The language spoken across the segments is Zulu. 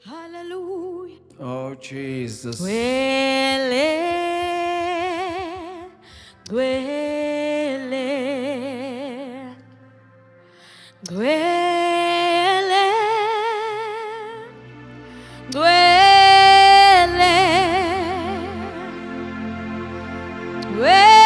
Hallelujah. Oh, Jesus. Dwele, dwele, dwele, dwele, dwele.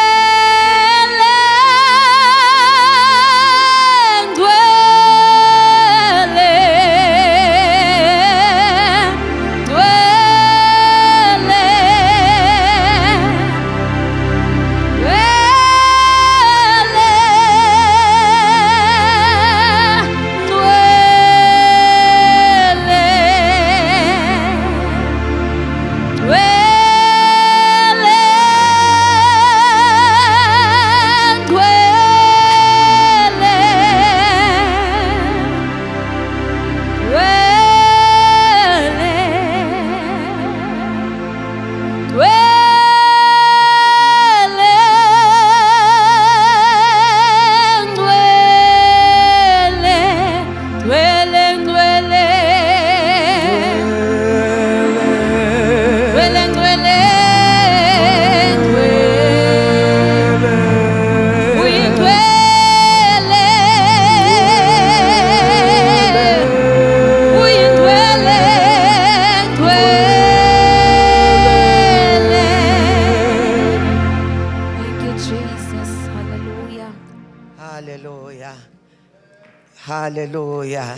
Hallelujah.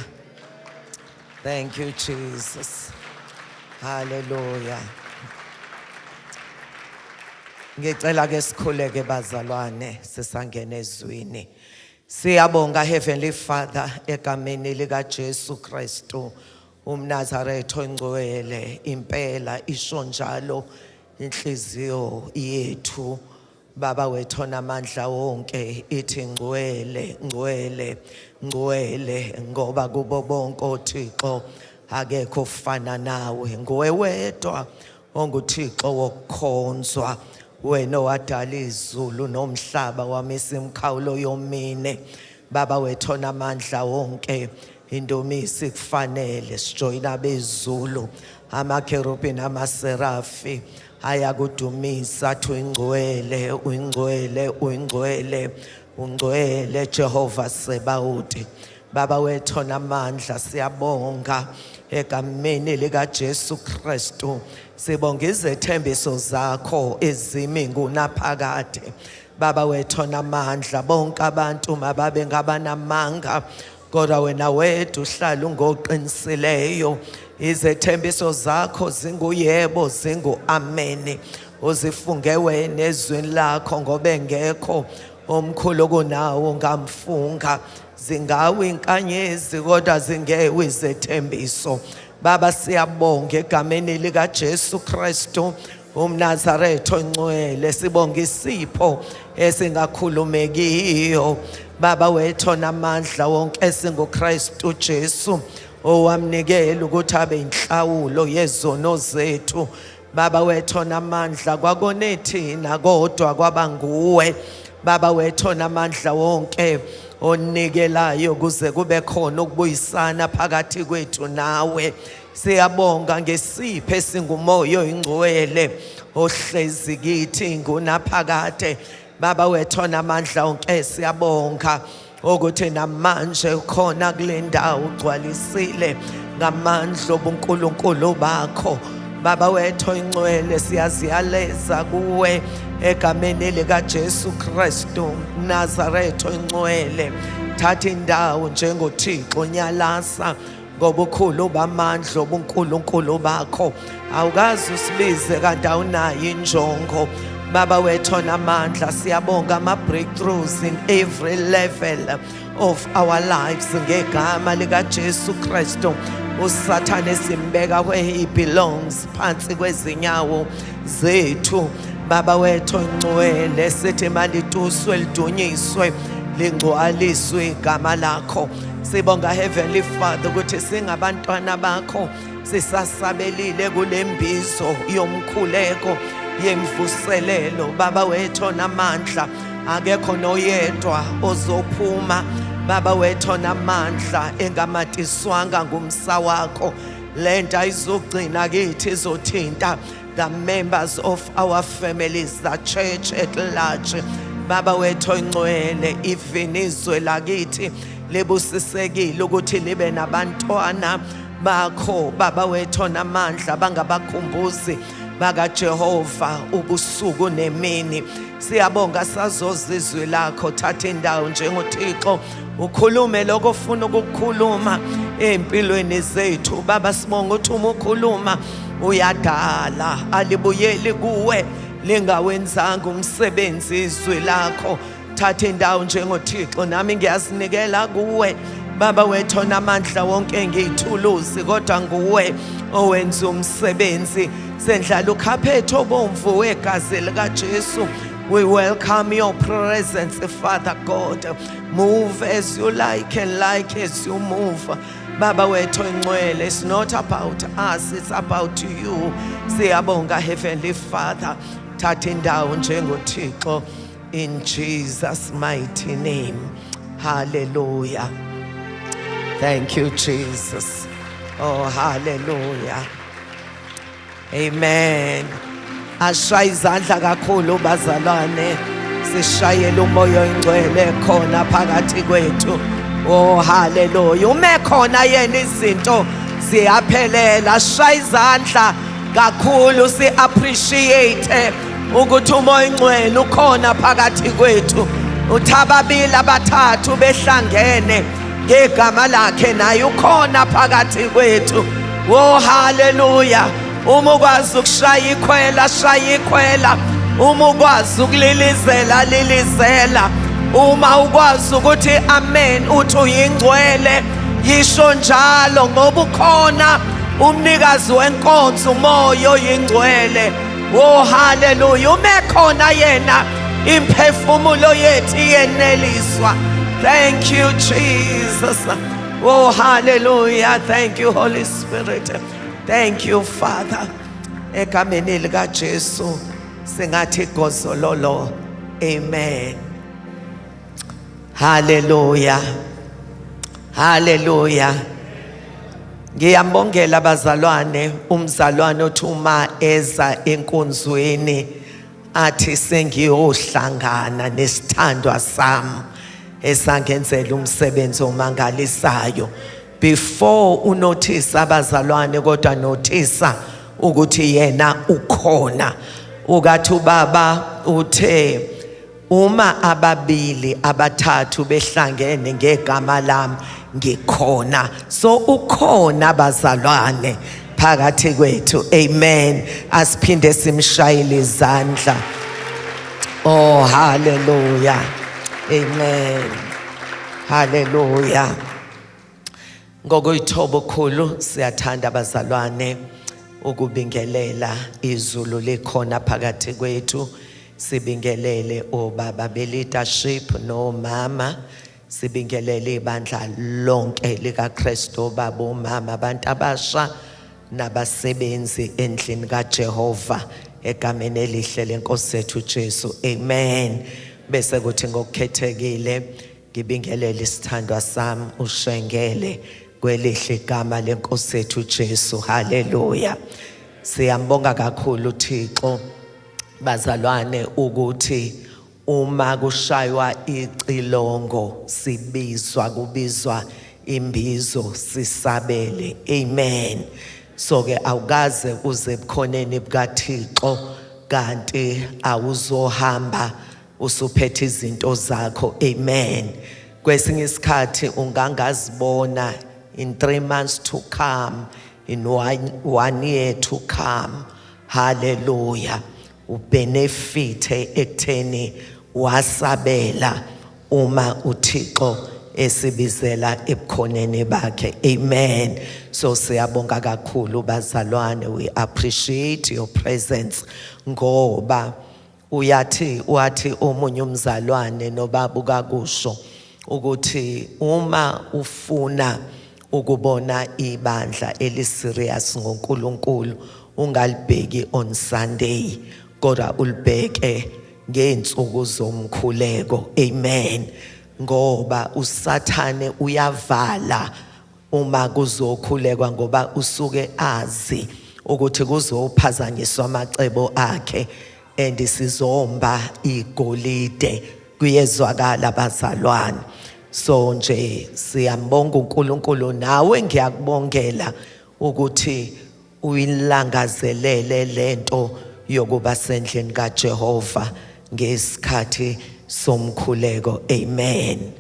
Thank you, Jesus. Hallelujah. Ngicela ke sikhuleke bazalwane sisangena ezwini. Siyabonga Heavenly Father egameni lika Jesu Kristu umNazaretha ongcwele impela isho njalo inhliziyo yethu. Baba wethu onamandla wonke ithi ngcwele ngcwele ngcwele ngoba kubo bonke oThixo akekho ofana nawe nguwe wedwa onguThixo wokukhonzwa wena owadala izulu nomhlaba wamisa imikhawulo yomine. Baba wethu onamandla wonke indomisi kufanele sijoyina bezulu amakerubi namaserafi ayakudumisa athi ungcwele ungcwele ungcwele ungcwele Jehova Sebawuthi. Baba wethu onamandla siyabonga egameni lika Jesu Kristu sibonga izethembiso zakho ezimi ngunaphakade. Baba wethu onamandla bonke abantu mababe ngabanamanga kodwa wena wedwa uhlala ungoqinisileyo. Izethembiso zakho zinguyebo zingu ameni uzifunge wena ezweni lakho ngoba engekho omkhulu kunawo ngamfunga. Zingawe inkanyezi kodwa zingewe izethembiso. Baba siyabonga egameni lika Jesu Kristu umNazaretha ongcwele sibonga isipho esingakhulumekiyo. Baba wethu onamandla wonke singuKristu Jesu owamnikela ukuthi abe inhlawulo yezono zethu. Baba wethu onamandla kwakonethina kodwa kwaba nguwe. Baba wethu onamandla wonke onikelayo kuze kube khona ukubuyisana phakathi kwethu nawe. Siyabonga ngesipho esingumoya oyingcwele ohlezi kithi ngunaphakade. Baba wethu onamandla wonke siyabonga ukuthi namanje ukhona kule ndawo ugcwalisile ngamandla obuNkulunkulu bakho. Baba wethu oyingcwele siyaziyaleza kuwe egameni lika Jesu Kristu Nazaretha ongcwele. Thatha indawo njengoThixo nyalasa ngobukhulu bamandla obuNkulunkulu bakho. Awukazi usibize kanti awunayo injongo. Baba wethu onamandla siyabonga ama-breakthroughs in every level of our lives ngegama lika Jesu Kristu. uSathane simbeka where he belongs phansi kwezinyawo zethu. Baba wethu ongcwele sithi malituswe lidunyiswe lingcwaliswe igama lakho. Sibonga Heavenly Father ukuthi singabantwana bakho sisasabelile kulembizo yomkhuleko yemvuselelo. Baba wethu onamandla akekho noyedwa ozophuma. Baba wethu onamandla engamatiswanga ngumsa wakho lento ayizogcina kithi izothinta the members of our families, the church at large. Baba wethu oyingcwele, even izwe lakithi lebusisekile ukuthi libe nabantwana bakho baba wethu namandla bangabakhumbuzi bakaJehova ubusuku nemini. Siyabonga sazoza izwi lakho, thatha indawo njengoThixo, ukhulume lokho ofuna ukukhuluma empilweni zethu. Baba sibonga ukuthi uma ukhuluma uyadala, alibuyeli kuwe lingawenzanga umsebenzi izwi lakho. Thatha indawo njengoThixo, nami ngiyazinikela kuwe baba wethu namandla wonke ngiyithuluzi, kodwa nguwe owenza umsebenzi. Sendlala ukhaphetho obomvu wegazi likaJesu. We welcome your presence, Father God. Move as you like and like as you move. Baba wethu oyingcwele, it's not about us, it's about you. Siyabonga Heavenly Father, thatha indawo njengoThixo, in Jesus' mighty name. Hallelujah. Thank you, Jesus. Oh, hallelujah. Amen. Ashaye izandla kakhulu bazalwane, sishayele umoya oyingcwele khona phakathi kwethu. Oh, hallelujah. Ume khona yena izinto ziyaphelela. Ashaye izandla kakhulu, si appreciate ukuthi umoya oyingcwele ukhona phakathi kwethu. Uthababili abathathu behlangene ngegama lakhe, naye ukhona phakathi kwethu. Oh, hallelujah. Uma ukwazi ukushaya ikhwela, shaya ikhwela. Uma ukwazi ukulilizela, lilizela. Uma ukwazi ukuthi amen uthi uyingcwele, yisho njalo, ngoba ukhona umnikazi wenkonzo, umoya oyingcwele. Oh, hallelujah. Ume khona yena, imphefumulo yethu iyeneliswa. Thank you, Jesus. Oh, hallelujah. Thank you, Holy Spirit. Thank you, Father. Egameni likaJesu singathi gozololo. Amen. Hallelujah. Hallelujah. Ngiyambongela bazalwane, umzalwane othuma eza enkonzweni athi sengiyohlangana nesithandwa sami esangenzela umsebenzi omangalisayo. Before unotice abazalwane, kodwa notice ukuthi yena ukhona. Ukathi ubaba uthe uma ababili abathathu behlangene ngegama lami ngikhona. So ukhona bazalwane phakathi kwethu. Amen. Asiphinde simshayile izandla. Oh, hallelujah. Amen. Hallelujah. Ngokuyithoba khulu siyathanda abazalwane ukubingelela izulu likhona phakathi kwethu. Sibingelele obaba be-leadership nomama, sibingelele ibandla lonke likaKristu, baba umama, abantu abasha nabasebenzi endlini kaJehova egameni elihle lenkosi yethu Jesu. Amen. Bese kuthi ngokukhethekile ngibingelele isithandwa sami uShengele kwelihle igama lenkosi yethu Jesu. Hallelujah. Siyambonga kakhulu uThixo bazalwane ukuthi uma kushaywa icilongo kubizwa imbizo sisabele. Amen. So ke awukaze uze ebukhoneni bukaThixo kanti awuzohamba usuphethe izinto zakho. Amen. Kwesinye isikhathi ungangazibona in 3 months to come, in 1 year to come. Hallelujah. Ubenefite ekutheni wasabela uma uThixo esibizela ebukhoneni bakhe. Amen. So siyabonga kakhulu bazalwane, we appreciate your presence ngoba wathi omunye umzalwane nobaba ukakusho ukuthi uma ufuna ukubona ibandla eliserious ngoNkulunkulu ungalibheki on Sunday, kodwa ulibheke ngeensuku zomkhuleko. Amen. Ngoba uSathane uyavala uma kuzokhulekwa ngoba usuke azi ukuthi kuzophazanyiswa amacebo akhe and sizomba igolide kuyezwakala bazalwane. So nje siyambonga uNkulunkulu, nawe ngiyakubongela ukuthi uyilangazelele lento yokuba sendlini kaJehova ngesikhathi somkhuleko. Amen.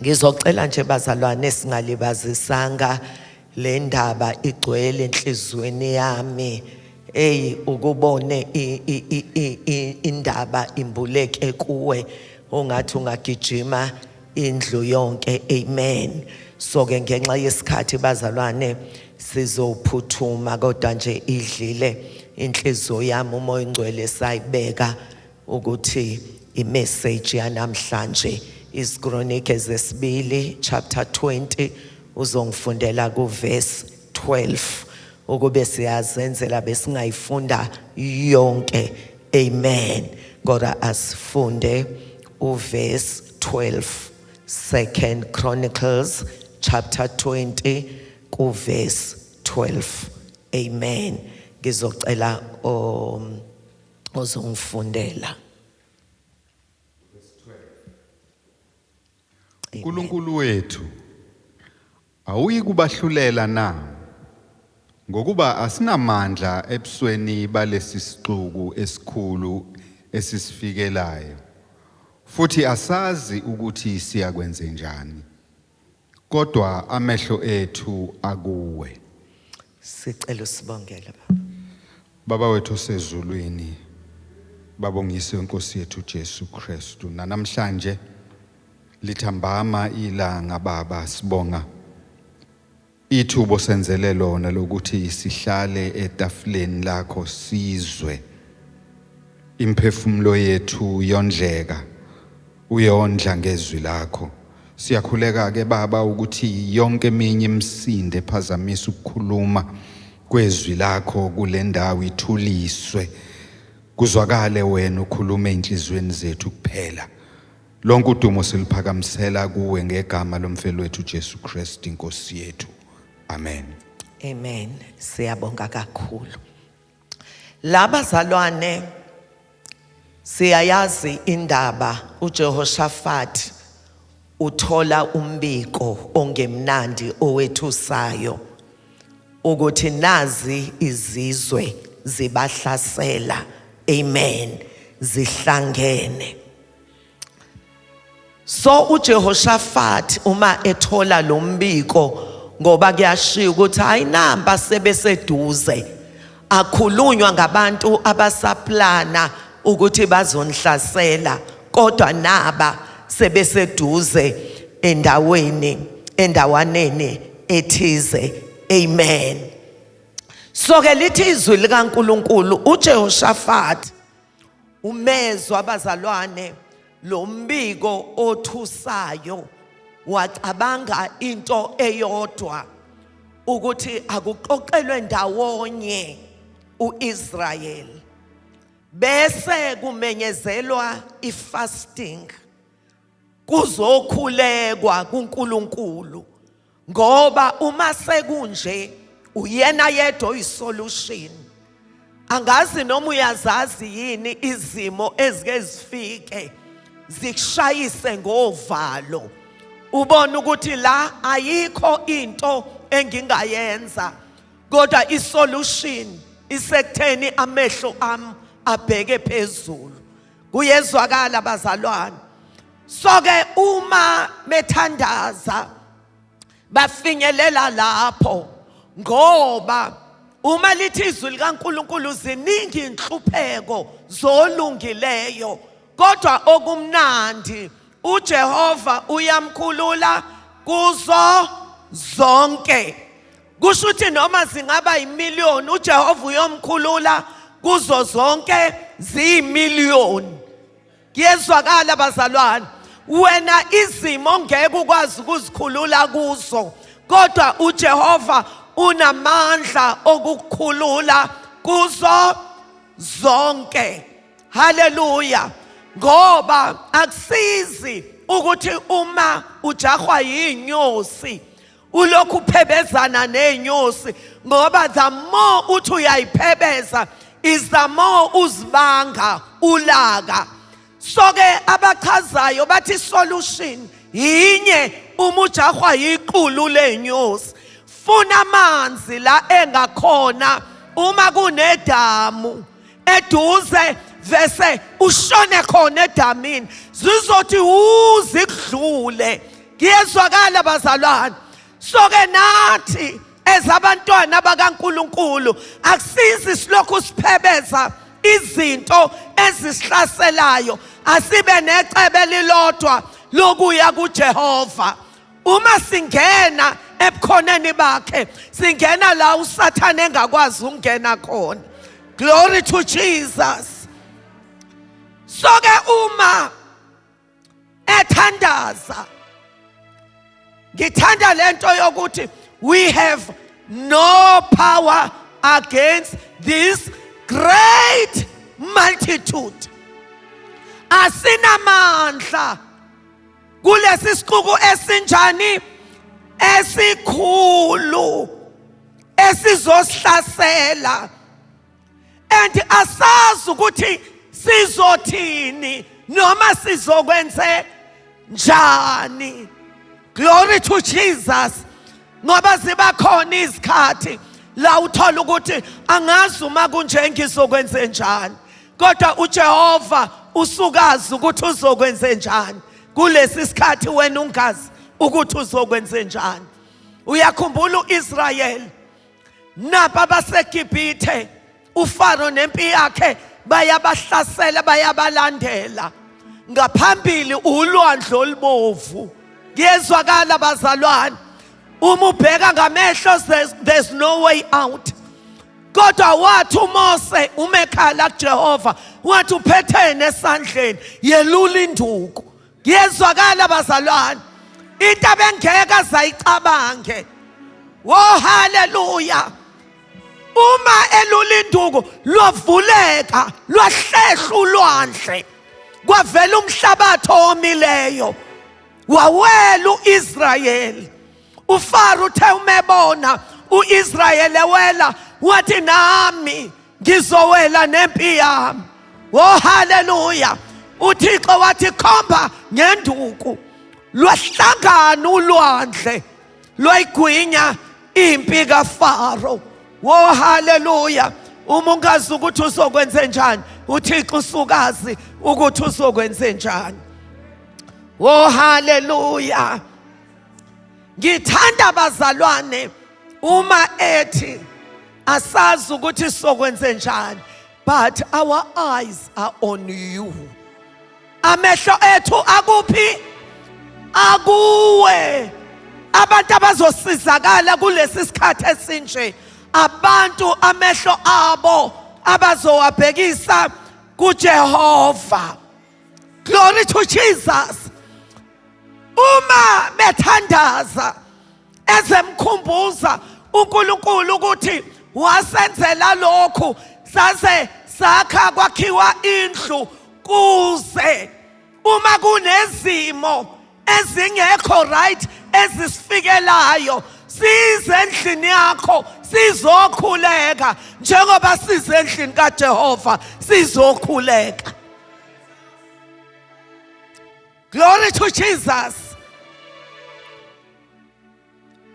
Ngizocela nje bazalwane singalibazisanga le ndaba igcwele enhlizweni yami. Ukubone indaba imbuleke kuwe ongathi ungagijima indlu yonke. Amen. So ke ngenxa yesikhathi bazalwane sizophuthuma, kodwa nje idlile inhliziyo yami umoya ongcwele sayibeka ukuthi imessage yanamhlanje isikronike zesibili chapter 20 uzongifundela ku verse 12 ukube siyazenzela besingayifunda yonke. Amen. Kodwa asifunde uverse 12, 2 Chronicles chapter 20 ku verse 12. Amen. Ngizocela ozongifundela. uNkulunkulu wethu awuyi kubahlulela na ngokuba asinamandla ebusweni balesi sixuku esikhulu esisifikelayo, futhi asazi ukuthi siyakwenze njani, kodwa amehlo ethu akuwe. Sicela usibongele Baba wethu osezulwini, babongise iNkosi yethu Jesu Kristu. Namhlanje lithambama ilanga Baba, sibonga ithubo senzele lona lokuthi sihlale etafuleni lakho sizwe imphefumulo yethu yondleka, uyondla ngezwi lakho. Siyakhuleka ke Baba ukuthi yonke eminye imisindo ephazamisa ukukhuluma kwezwi lakho kule ndawo ithuliswe, kuzwakale wena ukhuluma enhlizweni zethu kuphela. Lonke udumo siliphakamisela kuwe ngegama lomfelo wethu Jesu Kristu iNkosi yethu. Amen. Amen. Siyabonga kakhulu. Labazalwane siyayazi indaba uJehoshaphat uthola umbiko ongemnandi owethusayo ukuthi nazi izizwe zibahlasela. Amen. Zihlangene. So uJehoshaphat uma ethola lo mbiko, ngoba kuyashiya ukuthi ayinamba sebeseduze, akhulunywa ngabantu abasaplana ukuthi bazonhlasela, kodwa naba sebeseduze endawaneni ethize. Amen. So ke lithi izwi likaNkulunkulu uJehoshaphat umezwa abazalwane lo mbiko othusayo, wacabanga into eyodwa ukuthi akuqoqelwe ndawonye uIsrael bese kumenyezelwa ifasting, kuzokhulekwa kuNkulunkulu, ngoba uma sekunje uyena yedwa isolution. Angazi noma uyazazi yini izimo ezike zifike zikushayise ngovalo, ubona ukuthi la ayikho into engingayenza, kodwa isolution isekutheni amehlo ami abheke phezulu. Kuyezwakala bazalwane. So ke uma bethandaza bafinyelela lapho, ngoba uma lithi izwi likaNkulunkulu ziningi inhlupheko zolungileyo, kodwa okumnandi uJehova uyamkhulula kuzo zonke. Kusho ukuthi noma zingaba imiliyoni uJehova uyomkhulula kuzo zonke ziyimiliyoni. Kuyezwakala bazalwane. Wena izimo ngeke ukwazi ukuzikhulula kuzo, kodwa uJehova unamandla okukhulula kuzo zonke. Haleluya. Ngoba akusizi ukuthi uma ujahwa yinyosi ulokhu uphebezana nenyosi, ngoba the more uthi uyayiphebeza is the more uzibanga ulaka. So ke abachazayo bathi solution yinye, uma ujahwa yiqulu lenyosi, funa amanzi la engakhona. Uma kunedamu eduze vese ushone khona edamini, zizothi uzikudlule. Kuyezwakala bazalwane? So ke nathi ezabantwana bakaNkulunkulu akusizi silokhu siphebeza izinto ezisihlaselayo, asibe necebe elilodwa lokuya kuJehova. Uma singena ebukhoneni bakhe, singena la uSathane engakwazi ukungena khona. Glory to Jesus. So ke uma ethandaza, ngithanda lento yokuthi we have no power against this great multitude. Asinamandla kulesi sixuku esinjani esikhulu esizosihlasela, and asazi ukuthi sizothini noma sizokwenze njani. Glory to Jesus. Ngoba ziba khona izikhathi la uthola ukuthi angazi uma kunje ngizokwenze njani, kodwa uJehova usukazi ukuthi uzokwenze njani kulesi sikhathi wena ungazi ukuthi uzokwenze njani. Uyakhumbula uIsrael napa baseGibhithe, uFaro nempi yakhe bayabahlasela, bayabalandela ngaphambili ulwandle olubovu. Kuyezwakala bazalwane? Uma ubheka ngamehlo there's no way out. Kodwa wathi uMose uma ekhala kuJehova, wathi uphethene esandleni, yelula induku. Kuyezwakala bazalwane? Into abengeke azayicabange. Oh haleluya. Uma elula induku lwavuleka, lwahlehla ulwandle, kwavela umhlabathi omileyo, wawela uIsrayeli. uFaro uthe umebona uIsrayeli ewela, wathi nami ngizowela nempi yami. Oh haleluya. uThixo wathi khomba ngenduku, lwahlangana ulwandle lwayigwinya impi kaFaro. Oh haleluya. Uma ungazi ukuthi uzokwenze njani, uThixo usukazi ukuthi uzokwenze njani. Oh haleluya. Ngithanda bazalwane uma ethi asazi ukuthi sizokwenze njani, but our eyes are on you. Amehlo ethu akuphi? Akuwe. Abantu abazosizakala kulesi sikhathi esinje, abantu amehlo abo abazowabhekisa kuJehova. Glory to Jesus. Uma bethandaza ezemkhumbuza uNkulunkulu ukuthi wasenzela lokhu, saze sakha kwakhiwa indlu kuze uma kunezimo ezingekho right ezisifikelayo, size endlini yakho sizokhuleka njengoba size endlini kaJehova sizokhuleka. Glory to Jesus.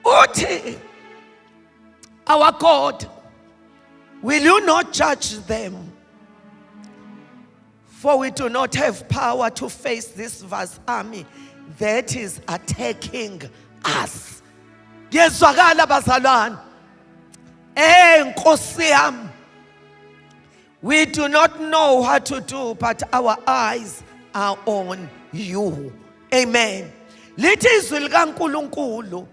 Uthi, our God, will you not judge them? For we do not have power to face this vast army that is attacking us. Yezwakala bazalwane? Nkosi yami, we do not know what to do, but our eyes are on you. Amen. Lithi izwi likaNkulunkulu,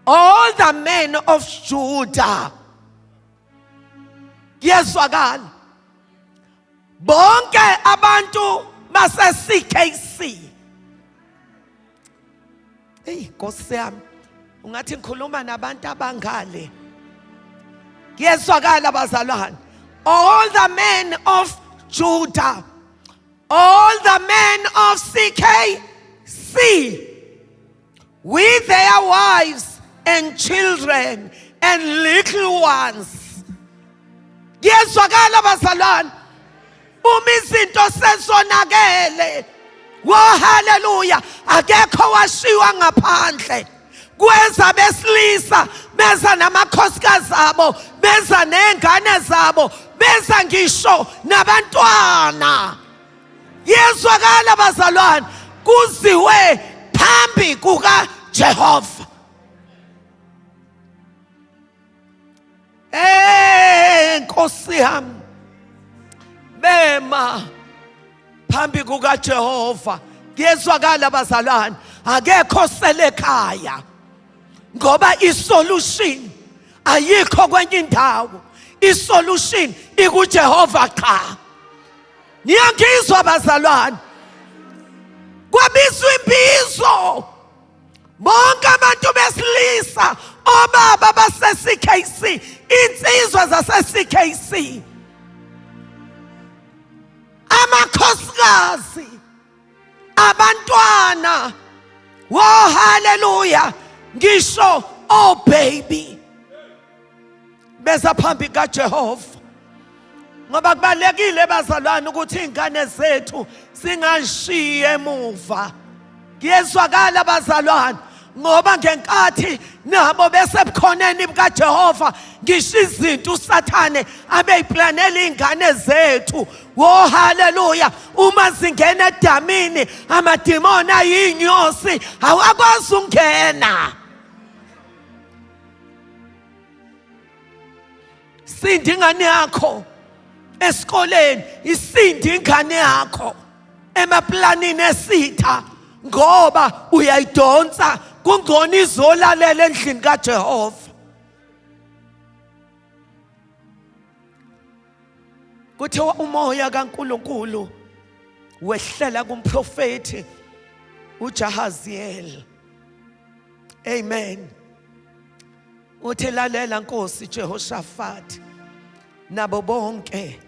all the men of Judah, yezwakala, bonke abantu base-CKC. Hey Nkosi yami, ungathi ngikhuluma nabantu abangale. Yezwakala bazalwane, all the men of Judah, all the men of CKC, with their wives and children and little ones. Kuyezwakala bazalwane, uma izinto sezonakele, wo hallelujah, akekho washiwa ngaphandle. Kweza besilisa, beza namakhosikazi abo, beza nengane zabo, beza ngisho nabantwana. Yezwakala bazalwane, kuziwe phambi kuka Jehova. Nkosi yami, bema phambi kuka Jehova. Yezwakala bazalwane, akekho sele ekhaya. Ngoba isolution ayikho kwenye indawo. Isolution ikuJehova qha. Niyangizwa bazalwane? Kwabizwa imbizo. Bonke abantu besilisa, obaba base-CKC, insizwa zase-CKC, amakhosikazi, abantwana, wo hallelujah, ngisho oh baby, beza phambi kaJehova. Ngoba kubalekile bazalwane ukuthi ingane zethu singashiye emuva. Kuyezwakala bazalwane, ngoba ngenkathi nabo besebukhoneni bukaJehova, ngisho izinto uSathane abeyiplanela ingane zethu. Wo hallelujah, uma zingena edamini, amadimoni ayinyosi awakwazi ungena. Sindi ingane yakho esikoleni, isindi ingane yakho emaplanini esitha, ngoba uyayidonsa. Kungcono izolalela endlini kaJehova. Kuthiwa umoya kaNkulunkulu wehlela kumprofeti uJahaziel. Amen. Uthi lalela Nkosi Jehoshaphat, nabo bonke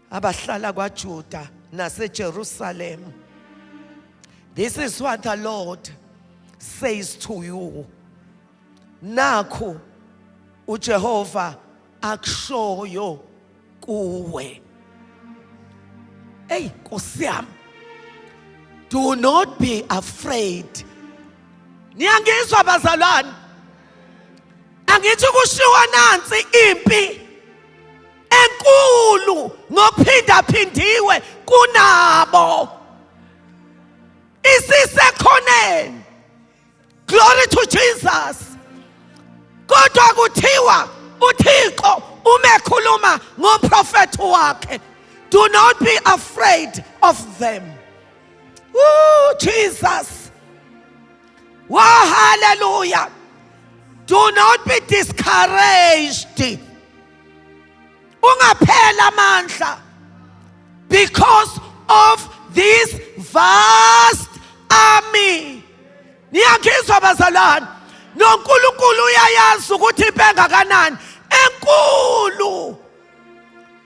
abahlala kwaJuda naseJerusalem. This is what the Lord says to you. Nakho uJehova akushoyo kuwe. Hey, Nkosi yami, do not be afraid. Niyangizwa bazalwane? Angithi kushiwa nansi impi enkulu ngophindaphindiwe kunabo. Isisekhoneni. Glory to Jesus. Kodwa kuthiwa uThixo umekhuluma ngomprofeti wakhe. Do not be afraid of them. Woo, Jesus. Wow, hallelujah. Do not be discouraged. Ungaphela amandla because of this vast army. Niyangizwa bazalwane? NoNkulunkulu uyayazi ukuthi impenga kanani enkulu.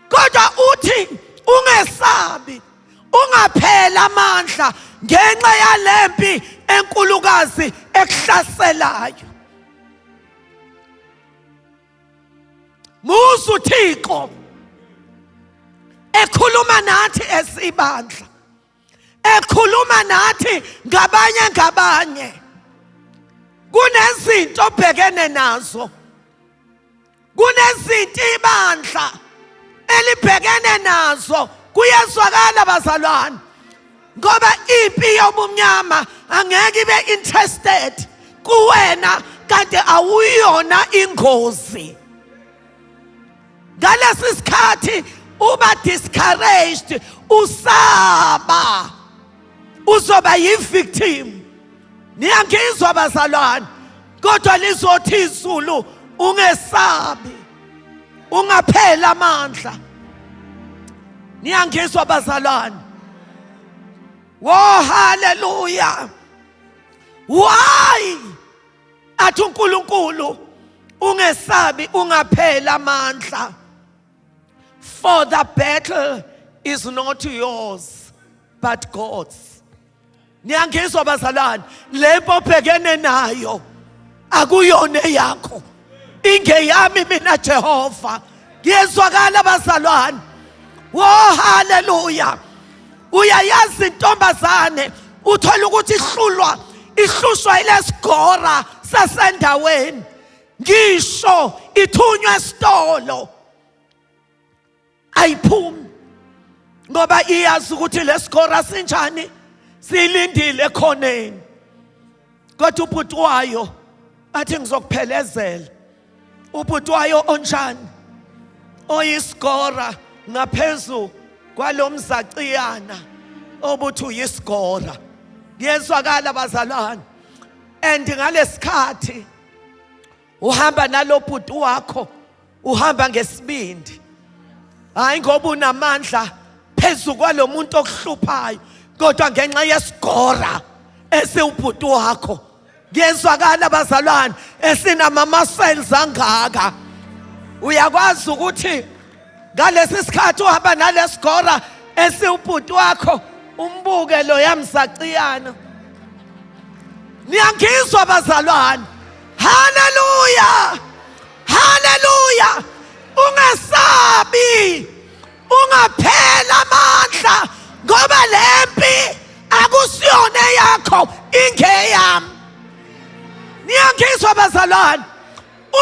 Kodwa uthi ungesabi, ungaphela amandla ngenxa yalempi enkulukazi ekuhlaselayo. Musu uThixo ekhuluma nathi esibandla, ekhuluma nathi ngabanye. Kunezinto obhekene nazo, kunezinto ibandla elibhekene nazo. Kuyezwakala bazalwane, ngoba impi yobumnyama angeke ibe interested kuwena, kanti awuyona ingozi. Ngalesi sikhathi uba discouraged, usaba, uzoba yi-victim. Niyangizwa bazalwane? Kodwa lizothi izulu, ungesabi, ungaphela amandla. Niyangizwa bazalwane? Oh hallelujah. Why? Athi uNkulunkulu ungesabi, ungaphela amandla. For the battle is not yours but God's. Niyangizwa bazalwane? Lempo obhekene nayo akuyona eyakho, ingeyami mina Jehova. Ngiyezwakala bazalwane. Wo haleluya. Uyayazi intombazane uthola ukuthi ihlushwa ilesigora sasendaweni, ngisho ithunywa esitolo ayiphumi ngoba iyazi ukuthi lesigora sinjani, silindile ekhoneni. Kodwa ubhuti wayo athi ngizokuphelezela. Ubhuti wayo onjani, oyisigora ngaphezu kwalomzaciyana obuthi uyisigora. Ngiyezwakala bazalwane. And ngalesikhathi uhamba nalobhuti wakho, uhamba ngesibindi, hayi ngoba unamandla phezu kwalomuntu okuhluphayo, kodwa ngenxa yesigora esiwubhuti wakho. Ngiyezwakala bazalwane, esinama cells angaka. Uyakwazi ukuthi ngalesi sikhathi uhamba nalesigora esiwubhuti wakho, umbuke lo yamzaciyana. Niyangizwa bazalwane? Haleluya, haleluya. Ungesabi, ungaphela amandla, ngoba lempi akusiyona yakho, ingeyami. Niyangizwa bazalwane?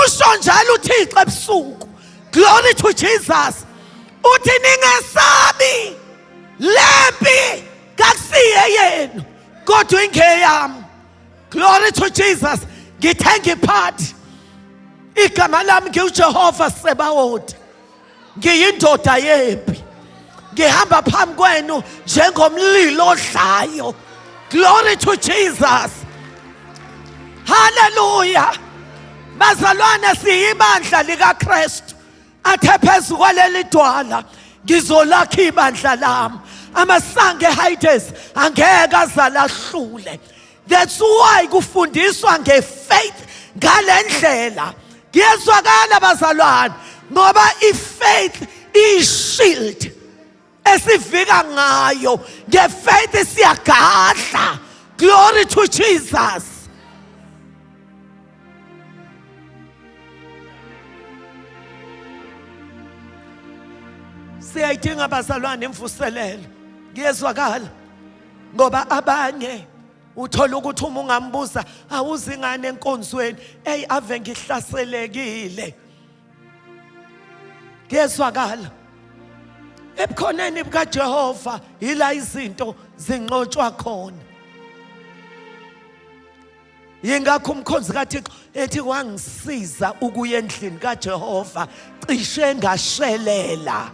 Usho njalo uThixo ebusuku. Glory to Jesus. Uthi ningesabi, lempi kakusiye yenu, kodwa ingeyami. Glory to Jesus. Ngithenga iphathi. Igama lami ngiuJehova Sebawothi. Ngiyindoda yempi. Ngihamba phambi kwenu njengomlilo odlayo. Glory to Jesus. Hallelujah. Bazalwane, siyibandla likaKristu. Athe phezu kwaleli dwala ngizolakha ibandla lami. Amasango eHades angeke azalahlule. That's why kufundiswa ngefaith ngalendlela. Ngiyezwakala bazalwane, ngoba ifaith iyishield esivika ngayo. Ngefaith siyagadla. Glory to Jesus. Siyayidinga bazalwane imvuselelo. Ngiyezwakala ngoba abanye uthola ukuthi uma ungambuza awuzingane enkonzweni, ave ngihlaselekile. Ngiyezwakala ebukhoneni bukaJehova ila izinto zinqotshwa khona. Yingakho umkhonzi kaThixo ethi wangisiza ukuya endlini kaJehova cishe ngashelela.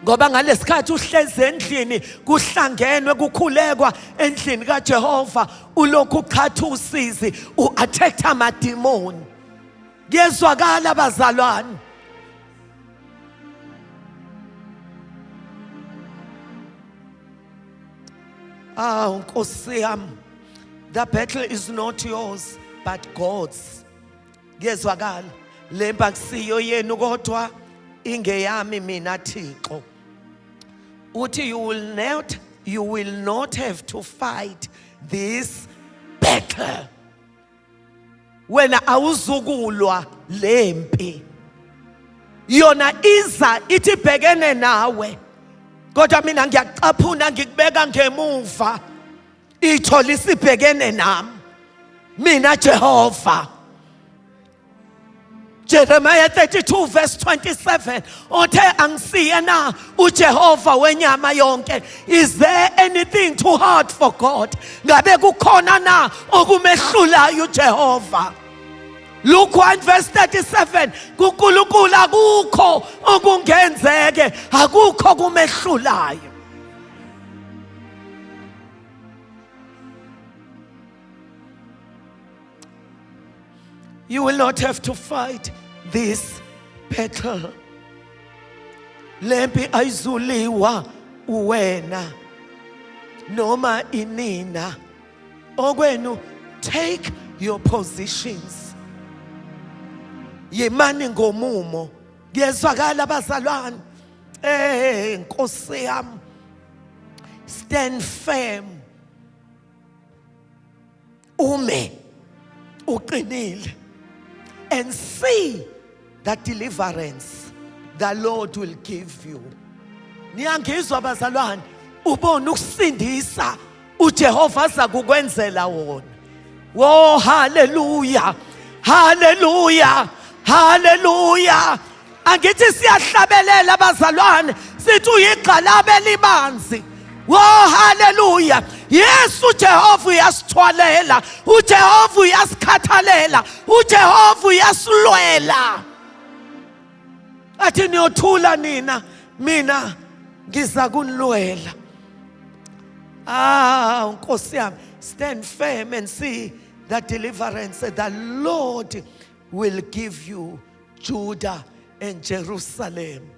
Ngoba ngalesikhathi uhlezi endlini kuhlangenwe kukhulekwa endlini kaJehova, ulokhu ukhatha usizi, u-attack amadimoni. Ngiyezwakala bazalwane. Nkosi yami, the battle is not yours but God's. Ngiyezwakala, lempi akusiyo yenu kodwa ingeyami mina Thixo. Uthi you will not have to fight this battle. Wena awuzukulwa lempi, yona iza ithi bhekene nawe. Kodwa mina ngiyacaphuna ngikubeka ngemuva, ithola isibhekene nami, mina Jehova. Jeremiah 32 verse 27. Othe angisiye na uJehova wenyama yonke. Is there anything too hard for God? Ngabe kukhona na okumehlulayo uJehova? Luke 1 verse 37. KuNkulunkulu akukho okungenzeke, akukho kumehlulayo. You will not have to fight this battle. Lempi ayizuliwa uwena noma inina. Okwenu, take your positions. Yemani ngomumo. Ngiyezwakala bazalwane. Nkosi yami. Stand firm. Ume. uqinile, and see that deliverance the Lord will give you. Niyangizwa bazalwane, ubona ukusindisa uJehova aza kukwenzela wona. Oh hallelujah, hallelujah, hallelujah. Angithi siyahlabelela bazalwane, sithi uyigqalabe elibanzi. Oh hallelujah. Yes, uJehova uyasithwalela, uJehova uyasikhathalela, uJehova uyasilwela. Athi niyothula nina, mina ngiza kunilwela. Nkosi yami, stand firm and see that deliverance the Lord will give you, Judah and Jerusalem,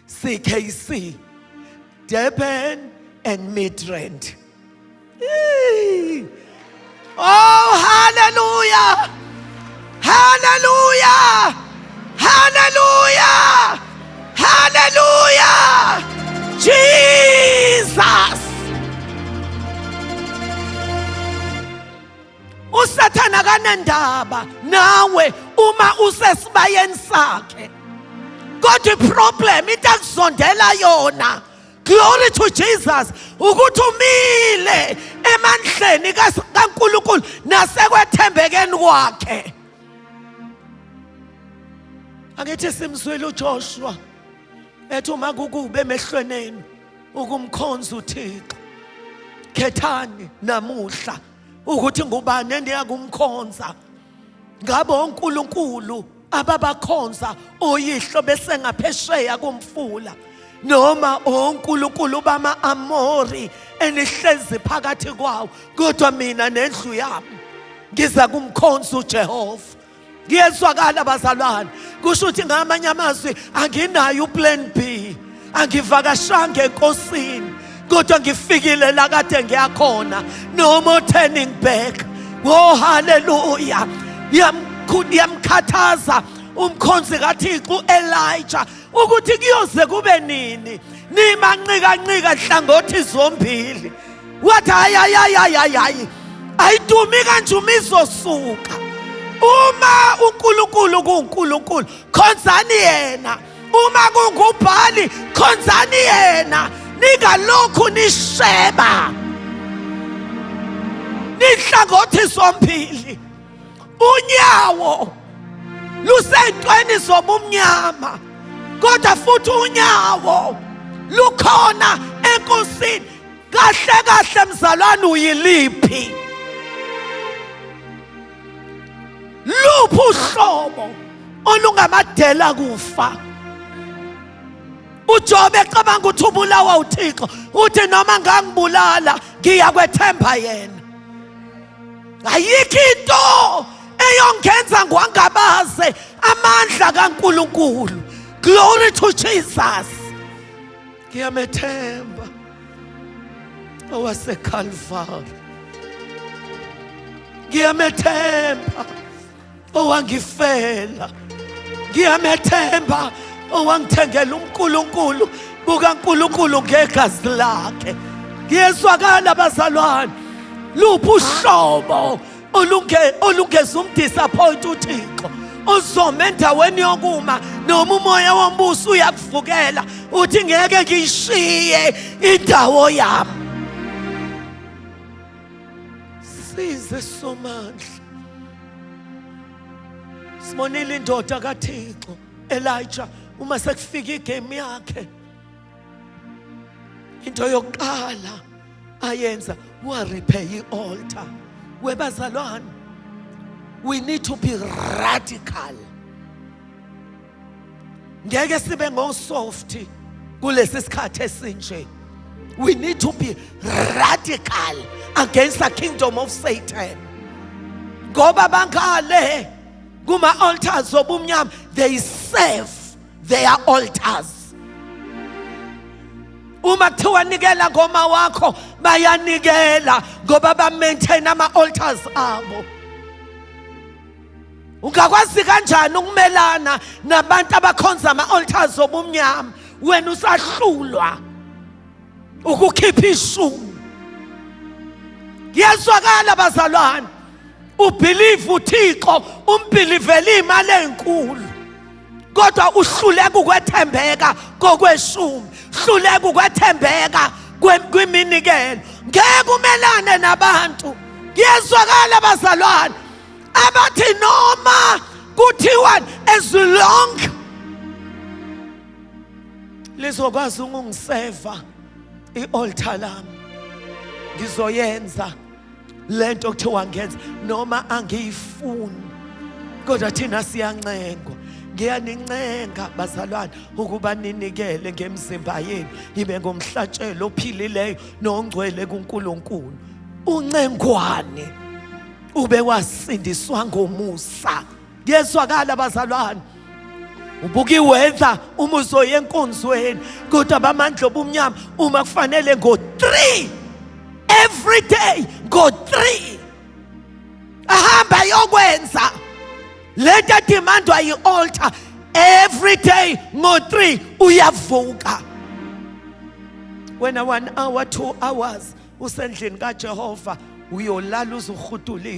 CKC, Durban and Midrand. Oh, hallelujah! Hallelujah! Hallelujah! Hallelujah! Jesus! Usathana kanendaba nawe uma usesibayeni sakhe. Kodwa iproblem into akuzondela yona. Glory to Jesus. Ukuthi umile emandleni kaNkulunkulu nasekwethembekeni kwakhe. Angithi simzwile uJoshua ethi uma kukube emehlweni ukumkhonza uThixo. Khethani namuhla ukuthi ngubani endiyakumkhonza. Ngabe uNkulunkulu ababakhonza oyihlo bese ngaphesheya kumfula, noma uNkulunkulu bama-Amori enihlezi phakathi kwawo. Kodwa mina nendlu yami ngiza kumkhonza uJehova. Ngiyezwakala bazalwane, kusho ukuthi ngamanye amazwi anginayo uplan B, angivakashanga enkosini, kodwa ngifikile la kade ngiyakhona. No more turning back. Oh hallelujah. Yamkhathaza umkhonzi kaThixo Elijah ukuthi kuyoze kube nini nimanqika hlangothi zombili. Wathi hayi ayidumi kanje umizosuka. Uma uNkulunkulu kuNkulunkulu, khonzani yena. Uma kunguBhali, khonzani yena. Ningalokhu nisheba nihlangothi zombili. Unyawo lusentweni zobumnyama, kodwa futhi unyawo lukhona enkosini. Kahle mzalwane, uyiliphi? Luphi uhlobo olungamadela kufa? uJobe ecabanga ukuthi ubulawa uThixo, uthi noma ngangibulala ngiyakwethemba yena. Ayikho into eyongenza ngwangabaze amandla kaNkulunkulu. Glory to Jesus. Ngiyamethemba owaseCalvary, ngiyamethemba owangifela, ngiyamethemba owangithengela uNkulunkulu bukaNkulunkulu ngegazi lakhe. Ngiyezwakala bazalwane, luphi uhlobo olungeza umdisappoint uThixo, uzoma endaweni yokuma noma umoya wombuso uyakuvukela uthi ngeke ngiyishiye indawo yami. Size somandla. Simonile indoda kaThixo Elijah uma sekufika igame yakhe, into yokuqala ayenza wa-repair i-altar. Webazalwane, we need to be radical. Ngeke sibe ngo-soft kulesi sikhathi esinje. We need to be radical against the kingdom of Satan. Ngoba bangale kuma-altars obumnyama, they serve their altars. Uma kuthiwa nikela ngoma wakho, bayanikela ngoba ba-maintain ama-altars abo. Ungakwazi kanjani ukumelana nabantu abakhonza ama-altars obumnyama wena usahlulwa ukukhipha ishumi? Ngiyezwakala bazalwane, ubelieve uThixo, umbelivele imali enkulu. Kodwa uhluleka ukwethembeka kokweshumi, uhluleka ukwethembeka kwiminikelo. Ngeke umelane nabantu. Kuyezwakala bazalwane abathi noma kuthiwa as long lizokwazi ukungiseva i-altar lami, ngizoyenza lento kuthiwa ngenza noma angiyifuni. Kodwa thina siyancengwa. Ngiyanincenga bazalwane ukuba ninikele ngemizimba yenu ibe ngomhlatshelo ophilileyo nongcwele kuNkulunkulu. Uncengwane ube wasindiswa ngomusa. Kuyezwakala bazalwane. Ubuka iweather uma uzoya enkonzweni, kodwa abamandla obumnyama uma kufanele ngo-3 every day, ngo-3 ahamba yokwenza lento edimandwa yi-altar every day ngo-3 uyavuka. Wena 1 hour 2 hours usendlini kaJehova uyolala uzuhudula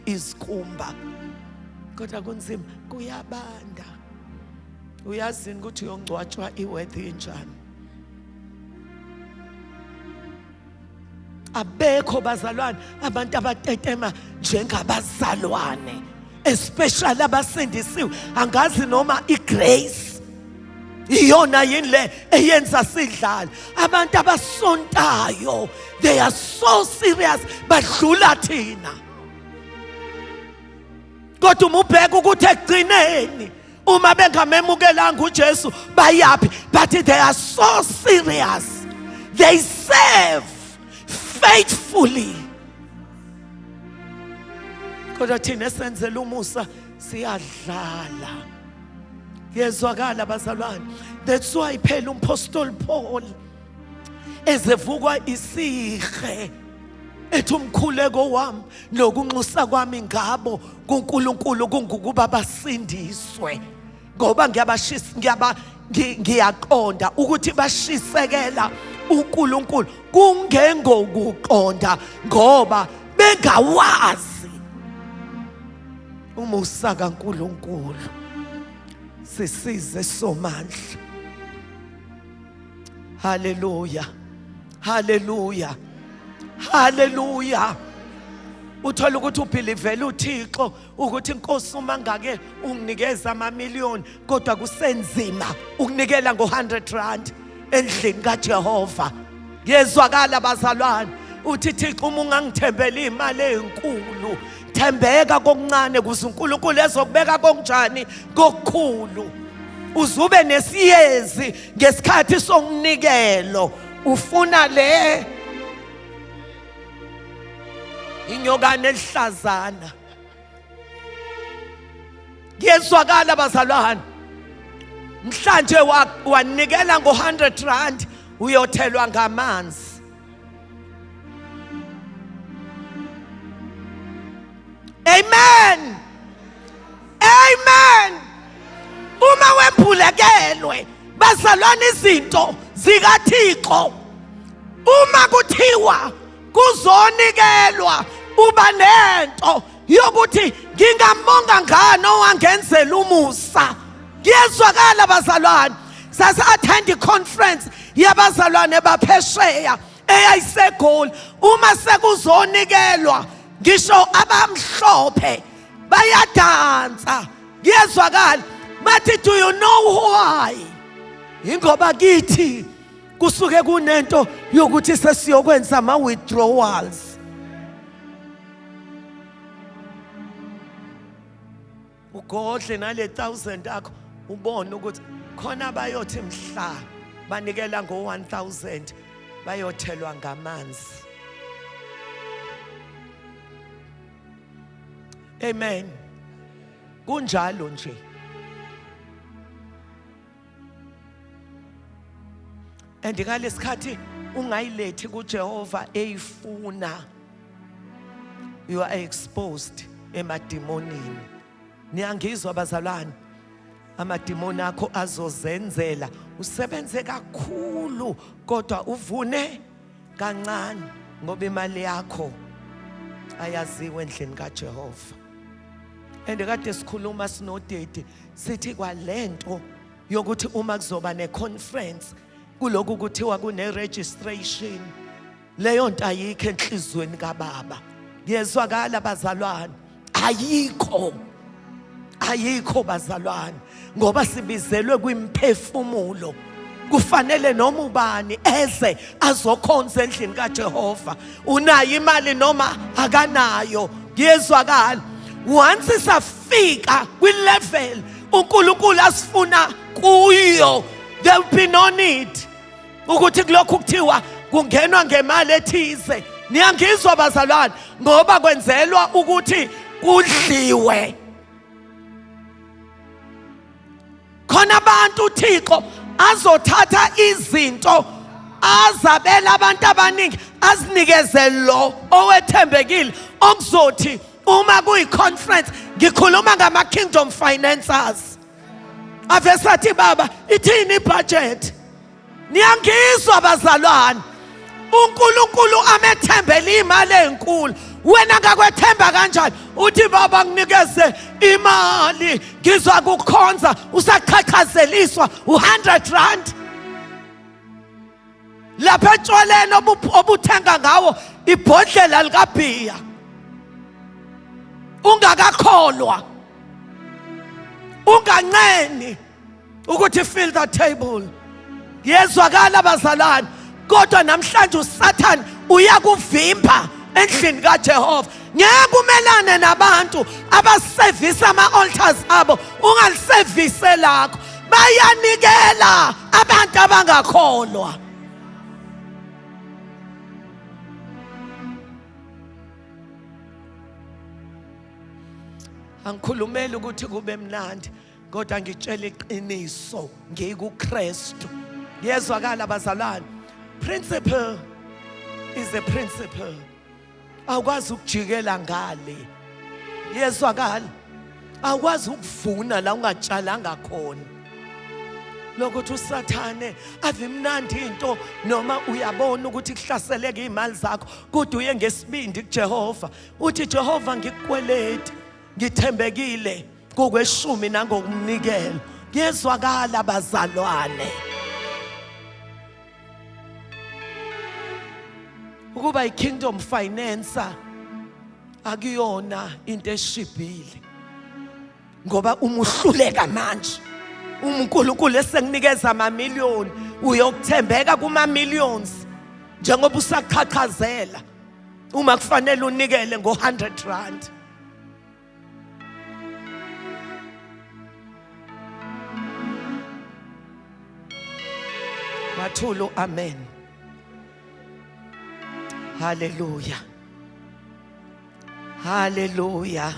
izikhumba. Kodwa kunzima, kuyabanda. Uyazini ukuthi uyongcwatshwa iweather enjani? Abekho bazalwane abantu abatetema njengabazalwane, especially abasindisiwe. Angazi noma igrace iyona yini le eyenza sidlala. Abantu abasontayo, they are so serious, badlula thina. Kodwa umubheka ukuthi ekugcineni uma bengamemukelanga uJesu bayapi, but they are so serious, they serve faithfully. Kodwa thina esenzela umusa siyadlala. Yezwakala bazalwane. That's why phela umpostoli Paul ezevukwa isihe ethi umkhuleko wami nokunxusa kwami ngabo kuNkulunkulu kungukuba basindiswe. Ngoba ngiyaqonda ukuthi bashisekela uNkulunkulu kungengokuqonda ngoba bengawazi umusa kaNkulunkulu. Sisize somandla. Hallelujah, hallelujah, hallelujah. Uthola ukuthi ubelivele uThixo ukuthi inkosi uma ngake unginikeza amamiliyoni kodwa kusenzima ukunikela ngo-100 endlini kaJehova. Yezwakala bazalwane uthi Thixo uma ungangithembela imali enkulu, thembeka kokuncane ukuze uNkulunkulu ezokubeka konjani kokukhulu. Uzube nesiyezi ngesikhathi sokunikelo. Ufuna le inyokane elihlazana. Kuyezwakala bazalwane. Mhlanje wanikela ngo-100 uyothelwa ngamanzi. Amen. Amen. Uma wempulekelwe bazalwane izinto zikaThixo, uma kuthiwa kuzonikelwa uba nento yokuthi ngingamonga ngani owangenzela umusa. Kuyezwakala bazalwane. Sasa-attend i-conference yabazalwane baphesheya eyayiseGoli. Uma sekuzonikelwa ngisho abamhlophe bayadansa. Kuyezwakala. Bathi do you know why? Ingoba kithi kusuke kunento yokuthi sesiyokwenza ama-withdrawals. Ugodle nale 1000 akho ubone ukuthi khona abayothi mhla banikela ngo-1000 bayothelwa ngamanzi. Amen. Kunjalo nje. Andikalesikhathi ungayilethi kuJehova eyifuna, you are exposed emadimonini. Niyangizwa bazalwane? Amadimoni akho azozenzela usebenze kakhulu kodwa uvune kancane ngoba imali yakho ayaziwe endlini kaJehova. And kade sikhuluma sinodedi sithi kwalento yokuthi uma kuzoba neconference kuloku kuthiwa kune registration, leyo nto ayikho enhlizweni kaBaba. Yezwakala bazalwane, ayikho bazalwane, ngoba sibizelwe kwimphefumulo. Kufanele noma ubani eze azokhonza endlini kaJehova, unayo imali noma akanayo. Yezwakala, once safika kwi-level uNkulunkulu asifuna kuyo, there will be no need ukuthi kulokhu kuthiwa kungenwa ngemali ethize. Niyangizwa bazalwane, ngoba kwenzelwa ukuthi kudliwe. Khona abantu uThixo azothatha izinto azabela abantu abaningi, azinikeze lo owethembekile, okuzothi uma kuyi-conference ngikhuluma ngama-kingdom financiers. Ave sathi baba ithini ibudget? Niyangizwa bazalwane, uNkulunkulu amethembele imali enkulu, wena ngakwethemba kanjani? Uthi baba nginikeze imali ngizwa kukhonza, usaqhaqhazeliswa u100 lapha etshwaleni obuthenga ngawo ibhodlela likabhiya ungakakholwa, unganceni ukuthi fill the table. Yezwakala bazalwane, kodwa namhlanje uSathane uyakuvimba endlini kaJehova. Ngeke umelane nabantu abasevisa ama-altars abo ungalisevise lakho. Bayanikela abantu abangakholwa. Angikhulumeli ukuthi kube mnandi, kodwa ngitshela iqiniso ngikuKristu. Yezwakala bazalwane, principle is a principle. Awukwazi ukujikela ngale. Yezwakala, awukwazi ukuvuna la ungatshalanga khona. Lokuthi uSathane ave mnandi into noma uyabona ukuthi kuhlaseleke izimali zakho, kodwa uye ngesibindi kuJehova uthi Jehova ngikukweleti, ngithembekile kokweshumi nangokumnikelo. Yezwakala bazalwane, ukuba i-kingdom financer akuyona into eshibhile, ngoba umuhluleka manje uNkulunkulu esekunikeza amamiliyoni uyokuthembeka kuma-millions njengoba usaqhaqhazela uma kufanele unikele ngo-100. Wathulu amen. Hallelujah. Hallelujah.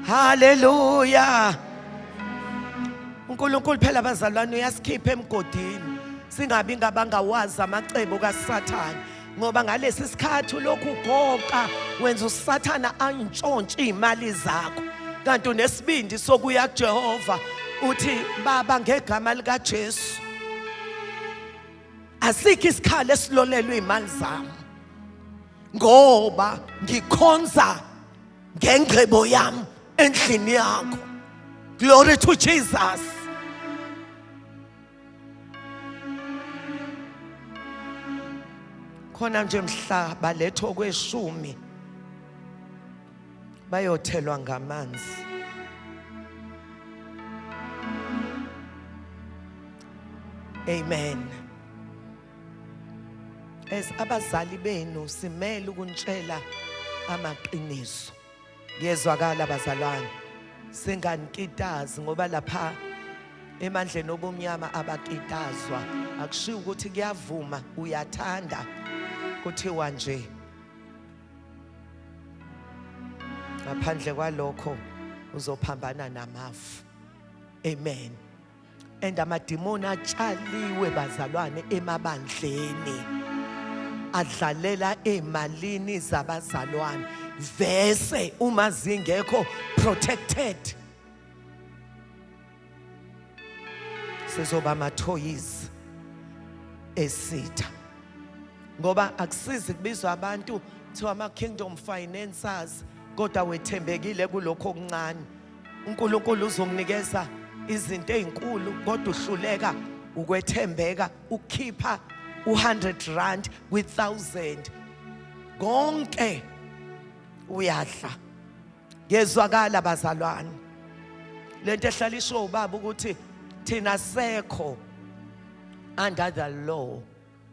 Hallelujah. uNkulunkulu phela bazalwane uyasikhipha emgodini singabi ngabangawazi amacebo kaSathane, ngoba ngalesi sikhathi lokhu ugoqa wenza uSathane antshontshe izimali zakho, kanti unesibindi sokuya kuJehova uthi baba ngegama lika Jesu asikho isikhalo esilolelwe izimali zami, ngoba ngikhonza ngengcebo yami endlini yakho. Glory to Jesus. Khona nje mhla balethwa kweshumi bayothelwa ngamanzi. Amen. As abazali benu simele ukuntshela amaqiniso. Ngiyezwakala bazalwane, singanikitazi ngoba lapha emandleni obumnyama abakitazwa. Akushiwo ukuthi kuyavuma uyathanda, kuthiwa nje ngaphandle kwalokho uzophambana namafu. Amen. And amadimoni atshaliwe bazalwane emabandleni adlalela emalini zabazalwane, vese uma zingekho protected sizoba amathoyizi esitha. Ngoba akusizi kubizwa abantu to ama-kingdom financiers kodwa wethembekile kulokho okuncane. uNkulunkulu uzonginikeza izinto ezinkulu kodwa uhluleka ukwethembeka ukukhipha u100 with 1000 konke uyadla. Yezwakala bazalwane, lento ehlala isho ubaba ukuthi thina sekho under the law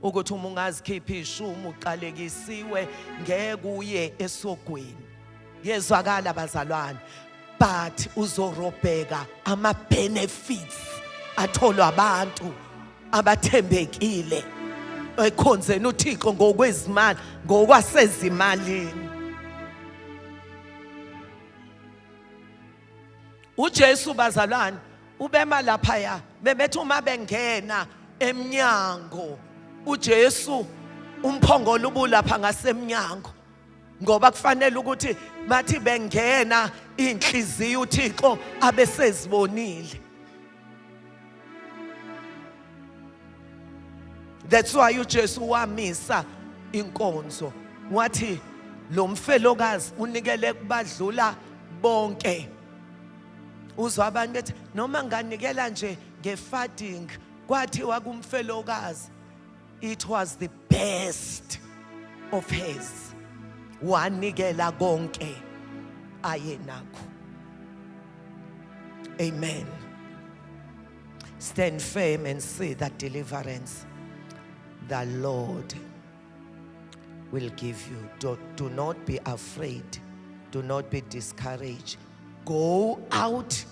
ukuthi uma ungazikhipha ishumi uqalekisiwe ngeke uye esogweni. Yezwakala bazalwane, but uzorobheka ama benefits atholwa abantu abathembekile ekhonzeni uThixo ngokwezimali ngokwasezimalini. uJesu bazalwane ubema lapha bebethi uma bengena emnyango uJesu umphongolo ubulapha ngasemnyango ngoba kufanele ukuthi bathi bengena inhliziyo uThixo abesezibonile. That's why uJesu wamisa inkonzo wathi lo mfelokazi unikele kubadlula bonke. Uzwa abantu bethi noma nganikela nje ngefading kwathiwa kumfelokazi it was the best of his. Wanikela konke ayenakho. Amen. Stand firm and see that deliverance the Lord will give you. Do not be afraid. Do not be discouraged. Go out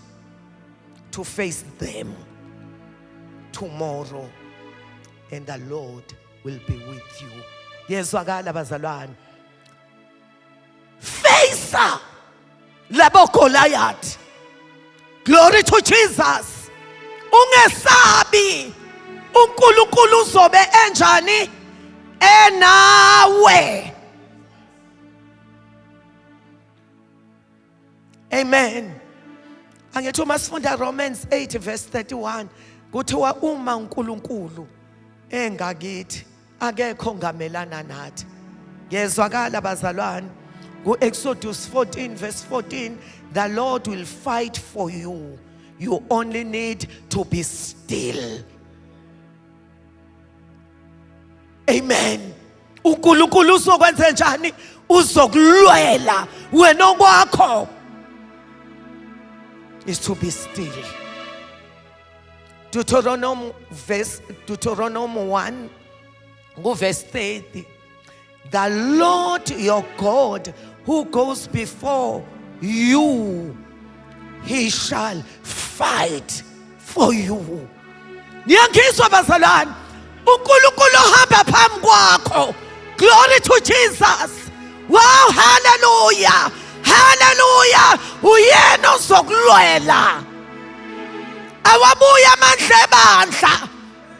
to face them tomorrow and the Lord will be with you. Yezwakala bazalwane, face labo Goliath. Glory to Jesus. Ungesabi uNkulunkulu uzobe enjani enawe. Amen. Angithi uma sifunda Romans 8 verse 31 kuthiwa uma uNkulunkulu engakithi akekho ngamelana nathi. Yezwakala bazalwane, ku-Exodus 14 verse 14, the Lord will fight for you. You only need to be still. Amen. uNkulunkulu uzokwenza njani? Uzokulwela wena okwakho is to be still. Deuteronomy 1 verse 30. The Lord your God who goes before you, he shall fight for you. Niyangizwa bazalwane, uNkulunkulu ohamba phambi kwakho. Glory to Jesus. Wow, hallelujah. Hallelujah. Uyena ozokulwela. Awabuya amandla ebandla.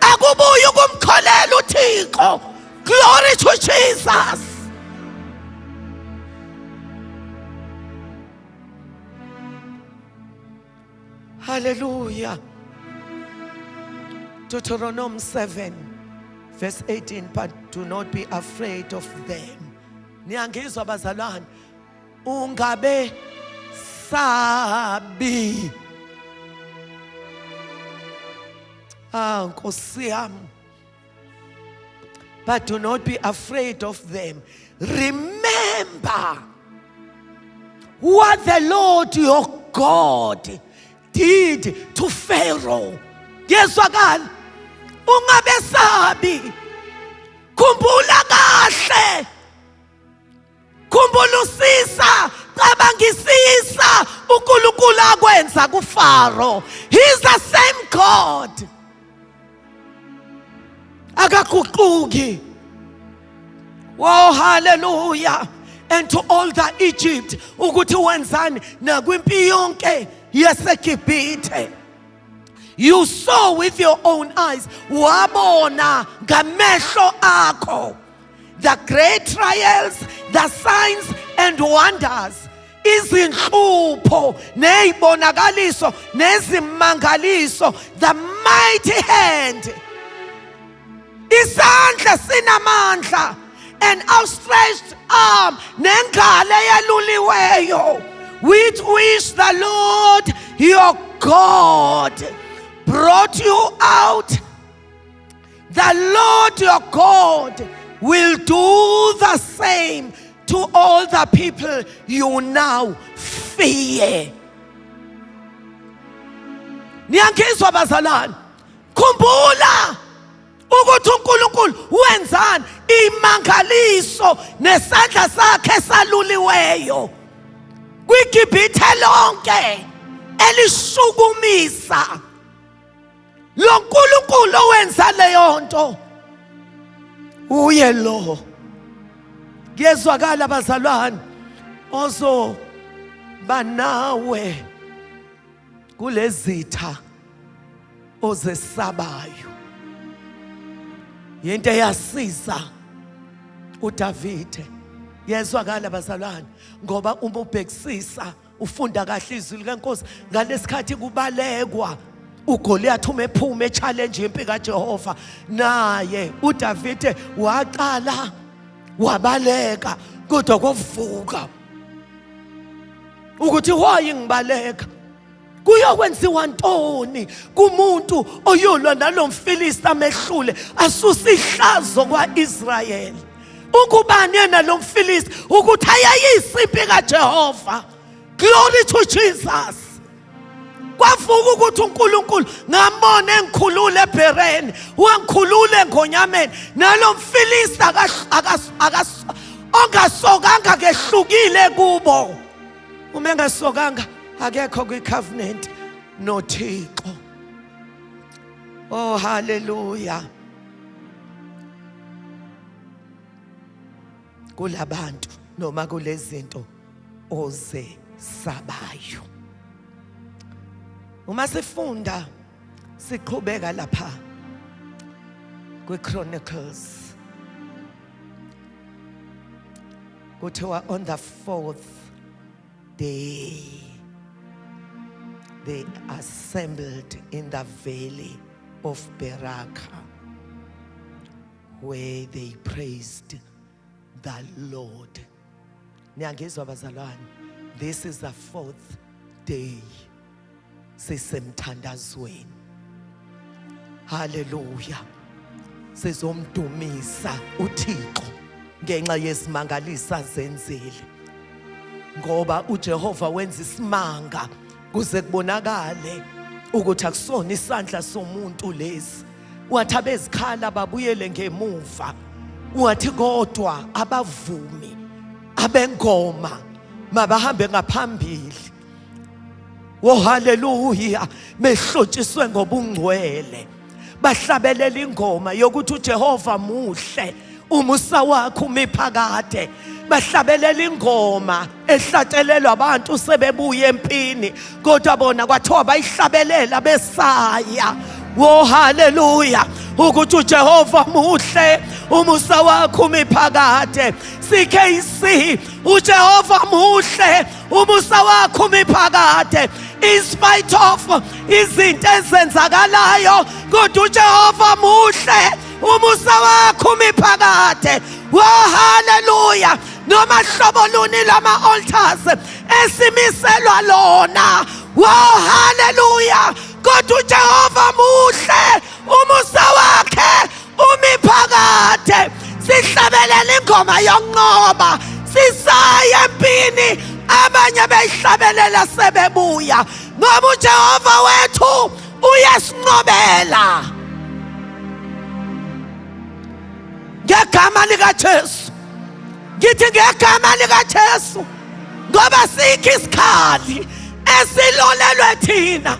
Akubuya ukumkholela uThixo. Glory to Jesus. Hallelujah. Deuteronomy 7 verse 18, but do not be afraid of them. Niyangizwa bazalwane, ungabe sabi. Nkosi yami. But do not be afraid of them. Remember what the Lord your God did to Pharaoh. Yezwakala, ungabe sabi. Khumbula kahle. Khumbulisisa, cabangisisa uNkulunkulu akwenza kuFaro. He's the same God. Akaguquki. Oh, hallelujah. And to all the Egypt, ukuthi wenzani nakwimpi yonke yaseGibhithe. You saw with your own eyes, wabona ngamehlo akho, the great trials, the signs and wonders, izinhlupho nezibonakaliso nezimangaliso, the mighty hand. Isandla sinamandla, an outstretched arm nengalo eyaluliweyo with which the Lord your God brought you out. The Lord your God will do the same to all the people you now fear. Niyangizwa bazalwane, khumbula ukuthi uNkulunkulu wenzani imangaliso nesandla sakhe saluliweyo kwiGibhithe lonke elishukumisa. Lo Nkulunkulu owenza leyo nto uye lo. Kuyezwakala bazalwane, ozo banawe kulezitha ozesabayo. Yinto eyasiza uDavide. Yezwakala bazalwane, ngoba uma ubhekisisa ufunda kahle izwi likaNkosi ngalesikhathi kubalekwa uGoliath uma ephuma echallenge impi kaJehova, naye uDavide waqala wabaleka kodwa kovuka ukuthi hoyi ngibaleka. Kuyokwenziwa ntoni kumuntu oyolwa nalomfilisti amehlule asusa ihlazo kwaIsrayeli? Ukubani yena lo mfilisti ukuthi ayayise impi kaJehova? Glory to Jesus. Kwavuka ukuthi uNkulunkulu ngambone engikhulule eBhereni, wangikhulule ngonyameni, nalo mfilisti ongasokanga kehlukile kubo. Uma engasokanga akekho kwicovenant noThixo. Oh hallelujah. Kulabantu noma kulezinto ozesabayo. Uma sifunda siqhubeka lapha kwiChronicles, kuthiwa on the 4th day they assembled in the valley of Beraka, where they praised the Lord. Niyangizwa bazalwane, this is the 4th day sisemthandazweni. Hallelujah. Sizomdumisa uThixo ngenxa yezimangalisa zenzile, ngoba uJehova wenza isimanga kuze kubonakale ukuthi akusona isandla somuntu lesi. Wathi abezikhala babuyele ngemuva, wathi kodwa abavumi abengoma mabahambe ngaphambili. Oh hallelujah, behlotshiswe ngobungcwele, bahlabelela ingoma yokuthi uJehova muhle, umusa wakhe umiphakade. Bahlabelela ingoma ehlatshelelwa abantu sebebuye empini, kodwa bona kwathiwa bayihlabelela besaya. Oh hallelujah, ukuthi uJehova muhle, umusa wakhe umiphakade. CKC, uJehova muhle, umusa wakhe umiphakade. In spite of izinto ezenzakalayo, kodwa uJehova muhle, umusa wakhe umiphakade. Oh hallelujah. Noma hlobo luni lama altars esimiselwa lona, oh hallelujah, kodwa uJehova muhle, umusa wakhe umiphakade. Sihlabelela ingoma yonqoba, sisaya empini, abanye beyihlabelela sebebuya, ngoba uJehova wethu uyasinqobela. Ngegama likaJesu, ngithi ngegama likaJesu, ngoba sikho isikhali esilolelwe thina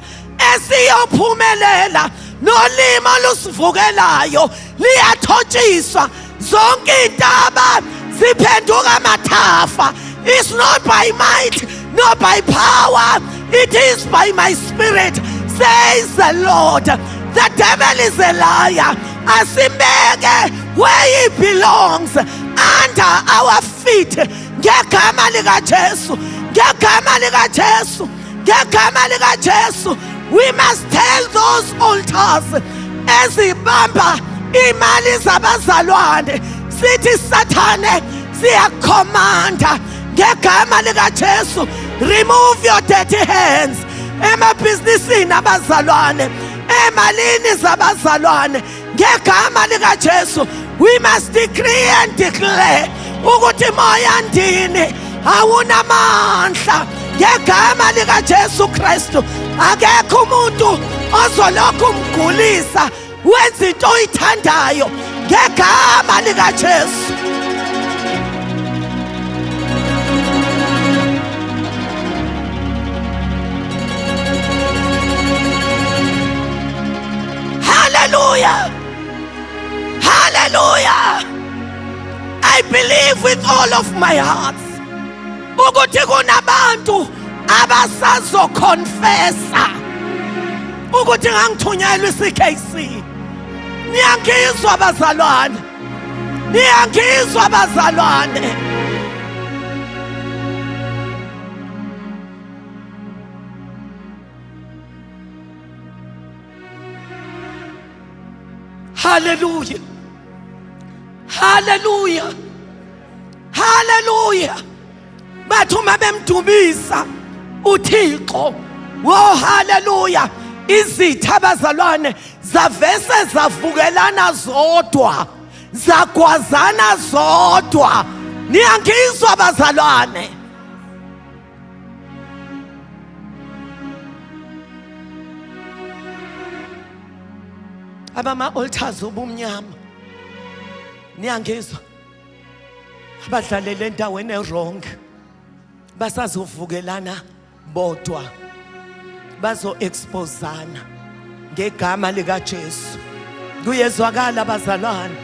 esiyophumelela, nolimo lusivukelayo liyathotshiswa, zonke intaba ziphenduka amathafa. It's not by might, not by power, it is by my spirit, says the Lord. The devil is a liar. Asimbeke where he belongs, under our feet. Ngegama likaJesu, ngegama likaJesu, ngegama likaJesu. We must tell those altars ezibamba imali zabazalwane, sithi Sathane siyakhomanda ngegama lika Jesu, remove your dirty hands emabhizinisini abazalwane, emalini zabazalwane ngegama lika Jesu. We must decree and declare ukuthi moya ndini awunamandla ngegama lika Jesu Kristu. Akekho umuntu ozolokhu umgulisa, wenza into oyithandayo ngegama lika Jesu. Hallelujah. Hallelujah. I believe with all of my heart ukuthi kunabantu abasazokonfessa ukuthi ngangithunyelwa iCKC. Niyangizwa bazalwane? Niyangizwa bazalwane? Hallelujah. Hallelujah. Hallelujah. Bathu mabemdumisa uThixo, wo hallelujah, izitha abazalwane zavese zavukelana zodwa, zagwazana zodwa. Niyangizwa abazalwane? Abama altars obumnyama, niyangizwa? Abadlalele endaweni wrong basazovukelana bodwa, bazo exposana ngegama lika Jesu. Kuyezwakala abazalwane?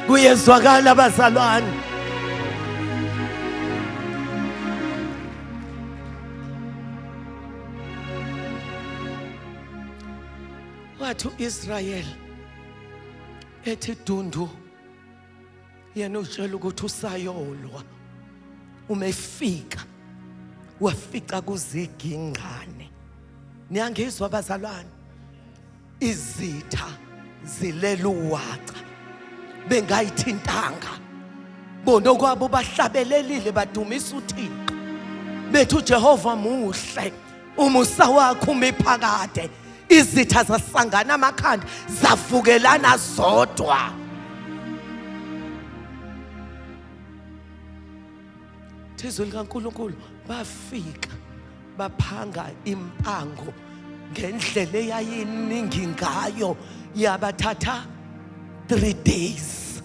Kuyezwakala abazalwane? Wathu Israel ethi dundu, yena utshela ukuthi usayolwa. Umefika wafika kuzigingqane. Niyangizwa abazalwane? Izitha zilela uwaca bengayithintanga, bona kwabo bahlabelelile badumisa uThixo bethi uJehova muhle, umusa wakhe umiphakade. Izitha zasangana amakhanda zavukelana zodwa. Izwi likaNkulunkulu bafika baphanga impango ngendlela eyayiningi ngayo, yabathatha 3 days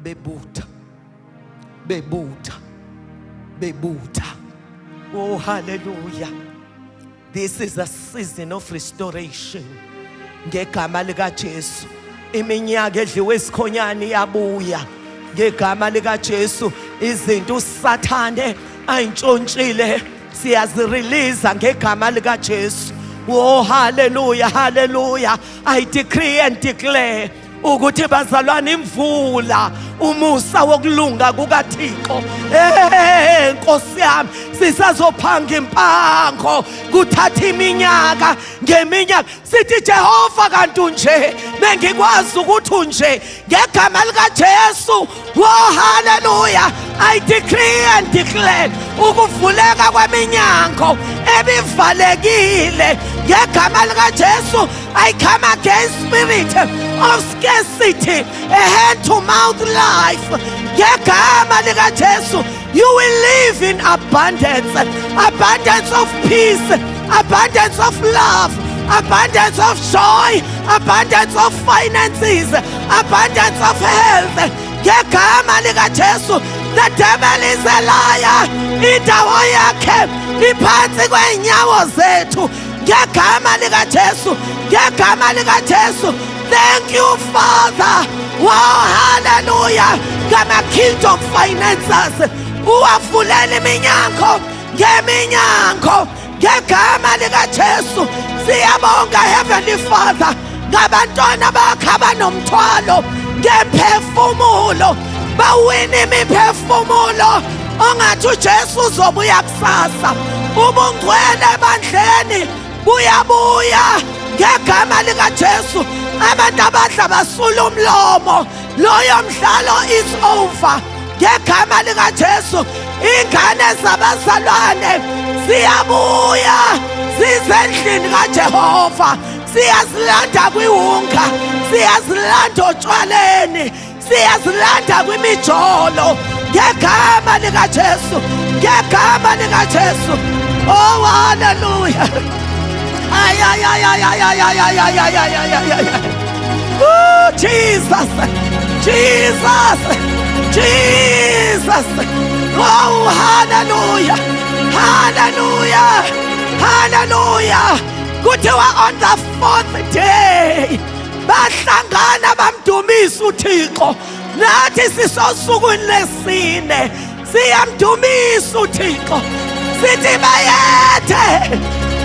bebutha bebutha bebutha. Oh hallelujah. This is a season of restoration ngegama lika Jesu. Iminyaka edliwe isikhonyane yabuya ngegama lika Jesu. Izinto uSathane ayintshontshile siyazirelease ngegama lika Jesu. Oh hallelujah, hallelujah. I decree and declare ukuthi bazalwane imvula, umusa wokulunga kukaThixo. Nkosi yami, sisazophanga impango kuthatha iminyaka ngeminyaka. Sithi Jehova kanti nje bengikwazi ukuthi nje ngegama lika Jesu. Oh hallelujah. I decree and declare ukuvuleka kweminyango ebivalekile ngegama lika Jesu. I come against spirit of scarcity, a hand to mouth life ngegama lika Jesu. You will live in abundance, abundance of peace, abundance of love, abundance of joy, abundance of finances, abundance of health ngegama lika Jesu. The devil is a liar. Indawo yakhe iphansi kwenyawo zethu ngegama lika Jesu, ngegama lika Jesu. Thank you, Father. Wow, hallelujah. Gama kingdom finances uwavulela iminyango ngeminyango ngegama lika Jesu. Siyabonga Heavenly Father ngabantwana bakhe abanomthwalo ngephefumulo, bawina imiphefumulo ongathi uJesu uzobuya kusasa. Ubungcwele ebandleni buyabuya ngegama likaJesu. Abantu abadla basula umlomo, loyo mdlalo is over ngegama likaJesu. Ingane zabazalwane siyabuya zizendlini kaJehova, siyazilanda kwiwunga, siyazilanda otshwaleni, siyazilanda kwimijolo ngegama likaJesu, ngegama likaJesu. Oh hallelujah. Ay ay ay ay ay ay ay ay ay ay ay ay ay ay. Oh Jesus, Jesus, Jesus. Oh hallelujah, hallelujah, hallelujah. Kuthiwa on the 4th day bahlangana bamdumisa uThixo. Nathi sisosukwini lesine siyamdumisa uThixo, sithi bayethe,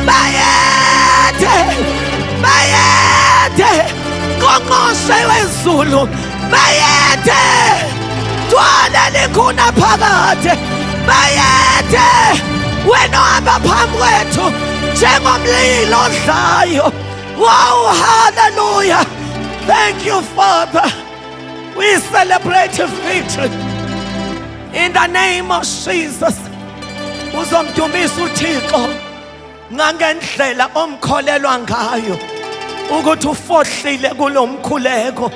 bayethe, bayethe Ngqongqoshe wezulu, bayethe gcwala likhuna phakathi, bayethe wena ohamba phambi kwethu njengomlilo odlayo. Wow, hallelujah. Thank you, Father. We celebrate a victory in the name of Jesus. Uzomdumisa uThixo ngangendlela omkholelwa ngayo, ukuthi ufohlile kulomkhuleko,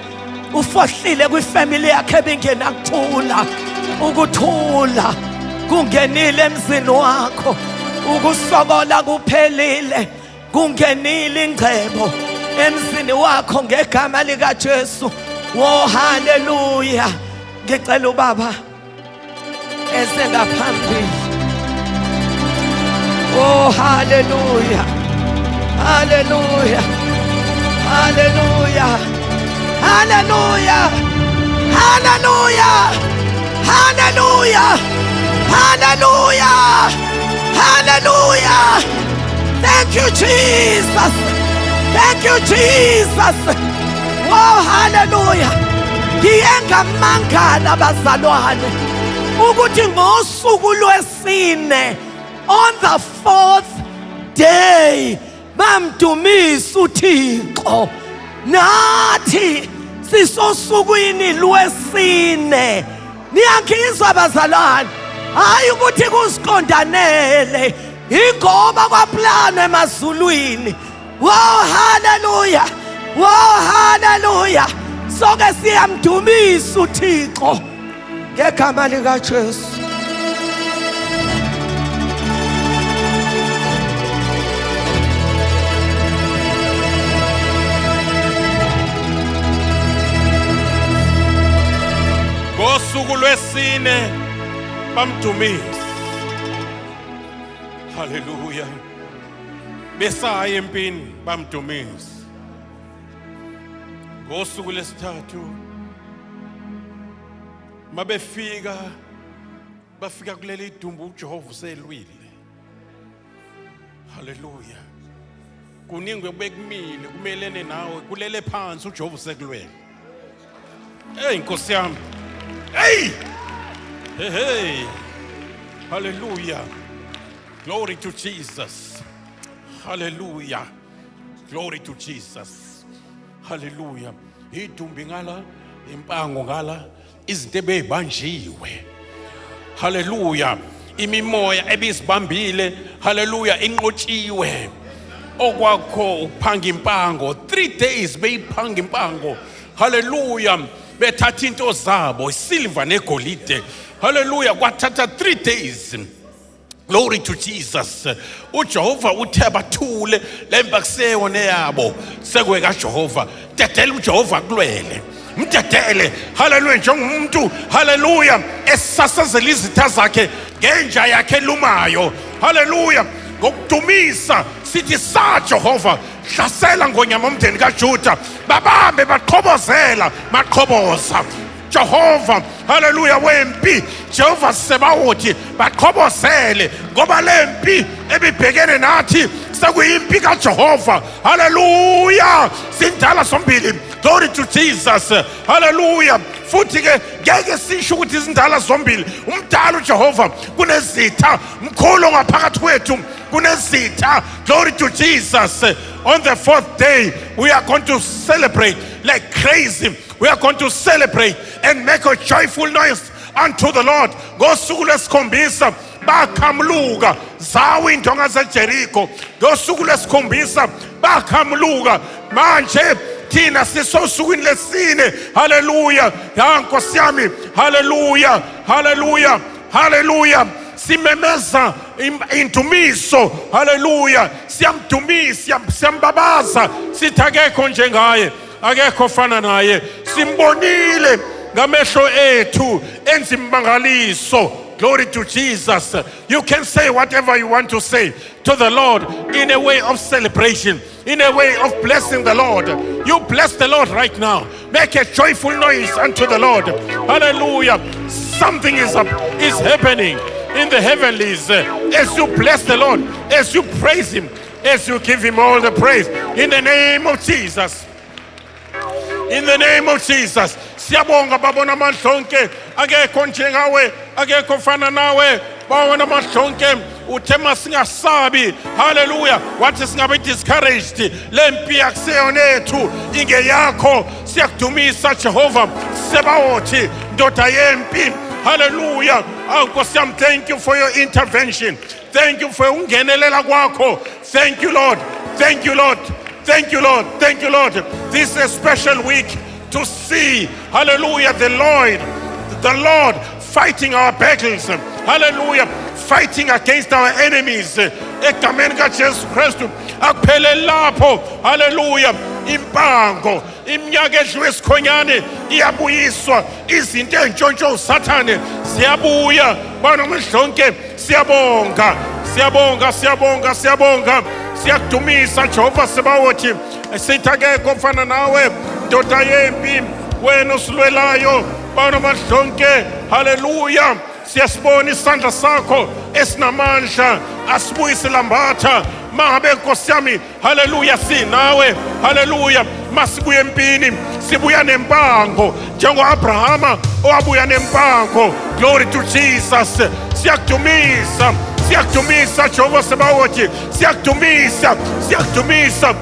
ufohlile kwifamily yakhe ebingena kuthula, ukuthula kungenile emzini wakho, ukusokola kuphelile, kungenile ingcebo emzini wakho ngegama likaJesu. Oh hallelujah. Ngicela ubaba esengaphambili. Oh hallelujah, hallelujah, hallelujah, hallelujah, hallelujah, hallelujah, hallelujah, hallelujah. Thank you Jesus, thank you Jesus. Oh hallelujah. Ngiyengamangala bazalwane ukuthi ngosuku lwesine, on the 4th day bamdumisa uThixo. Nathi sisosukwini lwesine. Niyangizwa bazalwane? Hayi ukuthi kusiqondanele, ingoba kwaplanwe emazulwini. Wow hallelujah, wow hallelujah. Soke siyamdumisa uThixo ngegama likaJesu. Ngosuku lwesine bamdumisa. Hallelujah. Besaya empini bamdumisa. Ngosuku lesithathu mabefika bafika kuleli idumbu uJehova uselwile. Hallelujah. Kuningwe bekumile kumelene nawe, kulele phansi uJehova usekulwele. Hey Nkosi yami. Hey! Hey, hey. Hallelujah. Glory to Jesus. Hallelujah. Glory to Jesus. Hallelujah. Idumbi ngala, impango ngala, izinto ebebanjiwe. Hallelujah. Imimoya ebisibambile, hallelujah, inqotshiwe. Okwakho uphanga impango, 3 days beyiphanga impango. Hallelujah. Bethatha into zabo, silver negolide. Hallelujah. Kwathatha 3 days. Glory to Jesus. uJehova uthe bathule lemba kuseyona yabo sekwe kaJehova. Dedela uJehova kulwele. Mdedele. Hallelujah. Njengomuntu, hallelujah, esasazela izitha zakhe ngenja yakhe lumayo. Hallelujah. Ngokudumisa sithi sa Jehova, hlasela ngonyama umndeni kaJuda, babambe baqhobozela, maqhoboza. Jehova, hallelujah, wempi Jehova Sebawothi baqhobozele ngoba lempi ebibhekene nathi sekuyimpi kaJehova. Hallelujah. Sindala sombili. Glory to Jesus. Hallelujah. futhi ke ngeke sisho ukuthi izindala zombili umdala uJehova kunezitha mkhulu ngaphakathi kwethu kunezitha. Glory to Jesus. On the 4th day we are going to celebrate like crazy. We are going to celebrate and make a joyful noise unto the Lord. Ngosuku lwesikhombisa bakhamluka zawo indonga zeJericho. Ngosuku lwesikhombisa bakhamluka. Manje thina sisosukwini lesine. Hallelujah. Ya Nkosi yami. Hallelujah. Hallelujah. Hallelujah. Simemeza indumiso. Hallelujah. Siyamdumisa, siyambabaza. Sithi akekho njengaye, akekho fana naye. Simbonile ngamehlo ethu enza imbangaliso. Glory to Jesus. You can say whatever you want to say to the Lord in a way of celebration, in a way of blessing the Lord. You bless the Lord right now. Make a joyful noise unto the Lord. Hallelujah. Something is happening in the heavenlies as you bless the Lord, as you praise Him, as you give Him all the praise. In the name of Jesus. In the name of Jesus. Siyabonga babona amandla akekho njengawe, akekho fana nawe. Babona amandla onke uthema singasabi. Hallelujah. Wathi singabe discouraged. Lempi yakuseyona ethu ingeyakho. Siyakudumisa Jehova. Sebawothi ndoda yempi. Hallelujah. Nkosi yami, thank you for your intervention. Thank you for ungenelela kwakho. Thank you, Lord. Thank you, Lord. Thank you, Lord. Thank you, Lord. This is a special week to see, hallelujah, the Lord fighting our battles. Hallelujah. Fighting against our enemies. Egameni kaJesu Kristu akuphele lapho. Hallelujah. Impango, iminyaka edliwe isikhonyane iyabuyiswa. Izinto ezintshontsho uSathane ziyabuya. Bana mhlonke siyabonga. Siyabonga, siyabonga, siyabonga. Siyakudumisa Jehova Sebawothi. Sithi akekho mfana nawe, ndoda yempi, wena osilwelayo. Bana mhlonke, hallelujah. Siyasibona isandla sakho esinamandla, asibuyise lambatha. Mahabe Nkosi yami, hallelujah, sinawe, hallelujah. Masibuye empini, sibuya nempango njengo-Abrahama owabuya nempango. Glory to Jesus. Siyakudumisa, siyakudumisa Jehova Sebawothi, siyakudumisa, siyakudumisa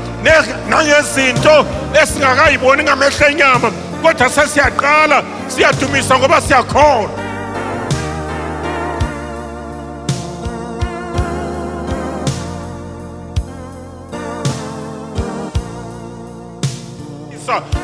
nangezinto esingakayiboni ngamehlo enyama, kodwa sesiyaqala siyadumisa ngoba siyakholwa.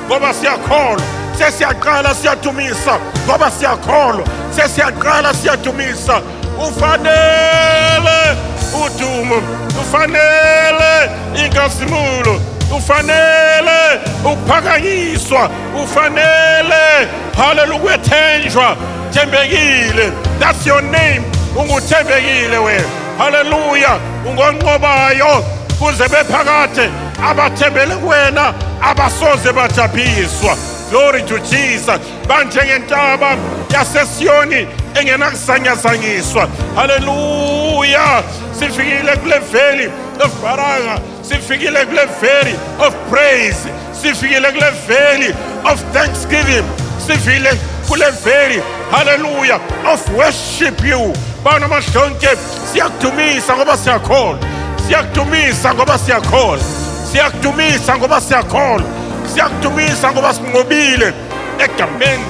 Ngoba siyakholwa, sesiyaqala siyadumisa ngoba siyakholwa, sesiyaqala siyadumisa. Ufanele udumo, ufanele inkazimulo, ufanele ukuphakanyiswa, ufanele hallelujah ukuthenjwa. Thembekile, that's your name. Unguthembekile wena. Hallelujah. Ungonqobayo kuze bephakade abathembele kuwena abasoze bajabhiswa. Glory to Jesus. Banjengentaba yaseSiyoni engenakuzanyazanyiswa. Hallelujah. Sifikile kule valley of Baraka. Sifikile kule valley of praise. Sifikile kule valley of thanksgiving. Sifikile kule valley, hallelujah, of worship you. Bana mahlonke siyakudumisa ngoba siyakholwa. Siyakudumisa ngoba siyakholwa. Siyakudumisa ngoba siyakholwa. Siyakudumisa ngoba sinqobile egameni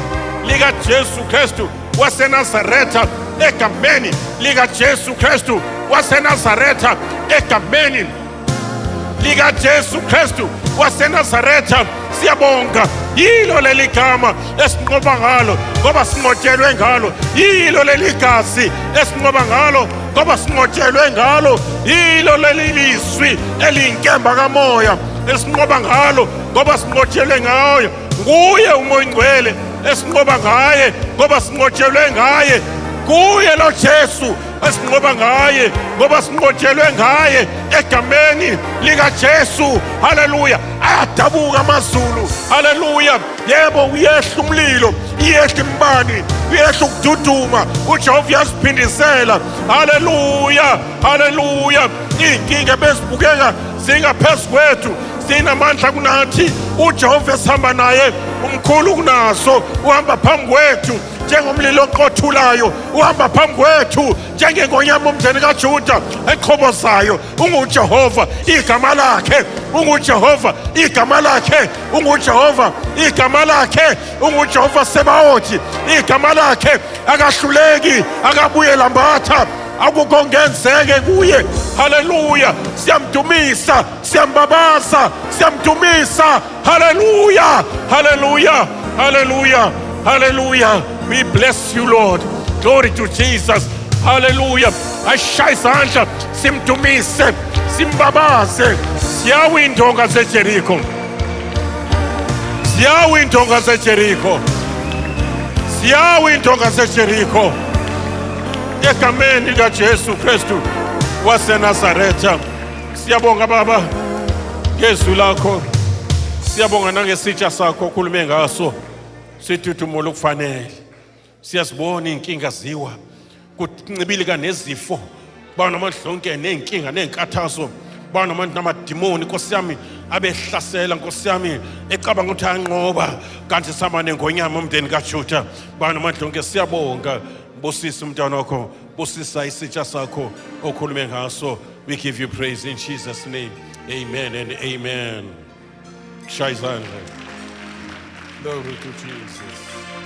lika Jesu Kristu waseNazaretha. Egameni lika Jesu Kristu waseNazaretha. Egameni lika Jesu Kristu waseNazaretha. Siyabonga yilo leli gama esinqoba ngalo ngoba sinqotshelwe ngalo. Yilo leli gazi esinqoba ngalo ngoba sinqotshelwe ngalo. Yilo leli lizwi elinkemba kamoya esinqoba ngalo ngoba sinqotshelwe ngayo. Nguye uMoya Ngcwele esinqoba ngaye ngoba sinqotshelwe ngaye. Kuye lo Jesu esinqoba ngaye ngoba sinqotshelwe ngaye. Egameni lika Jesu, hallelujah, ayadabuka amazulu. Hallelujah. Yebo uyehla umlilo, iyehla imbani, uyehla ukududuma. uJehova uyasiphindisela. Hallelujah. Hallelujah. Inkinga bezibukeka zingaphezu kwethu, zinamandla kunathi. uJehova esihamba naye umkhulu kunaso, uhamba phambi kwethu njengomlilo oqothulayo, uhamba phambi kwethu njengengonyama umndeni kaJuda eqhobozayo. UnguJehova igama lakhe, unguJehova igama lakhe, unguJehova igama lakhe, unguJehova Sebaothi igama lakhe. Akahluleki, akabuye lambatha, akukongenzeke kuye. Haleluya, siyamdumisa, siyambabaza, siyamdumisa. Haleluya, haleluya, haleluya, haleluya. We bless you, Lord. Glory to Jesus. Haleluya. Ashaya izandla simdumise, simbabaze. Siyawindonga zeJerikho, siyawindonga zeJerikho, siyawindonga zeJerikho. Egameni likaJesu Kristu waseNazaretha. Siyabonga Baba ngezwi lakho, siyabonga nangesitsha sakho okhulume ngaso. Sithi uthumulo kufanele, siyazibona inkinga ziwa kuncibilika nezifo, bana amadlonke nenkinga nenkathazo, bana abantu namadimoni Nkosi yami abehlasela, Nkosi yami ecabanga ukuthi anqoba kanti samane ngonyama umndeni kaJuda. Bana amadlonke siyabonga, busisa umntwana wakho, busisa isitsha sakho okhulume ngaso. We give you praise in Jesus' name. Amen and amen. Shaya izandla. Glory to Jesus.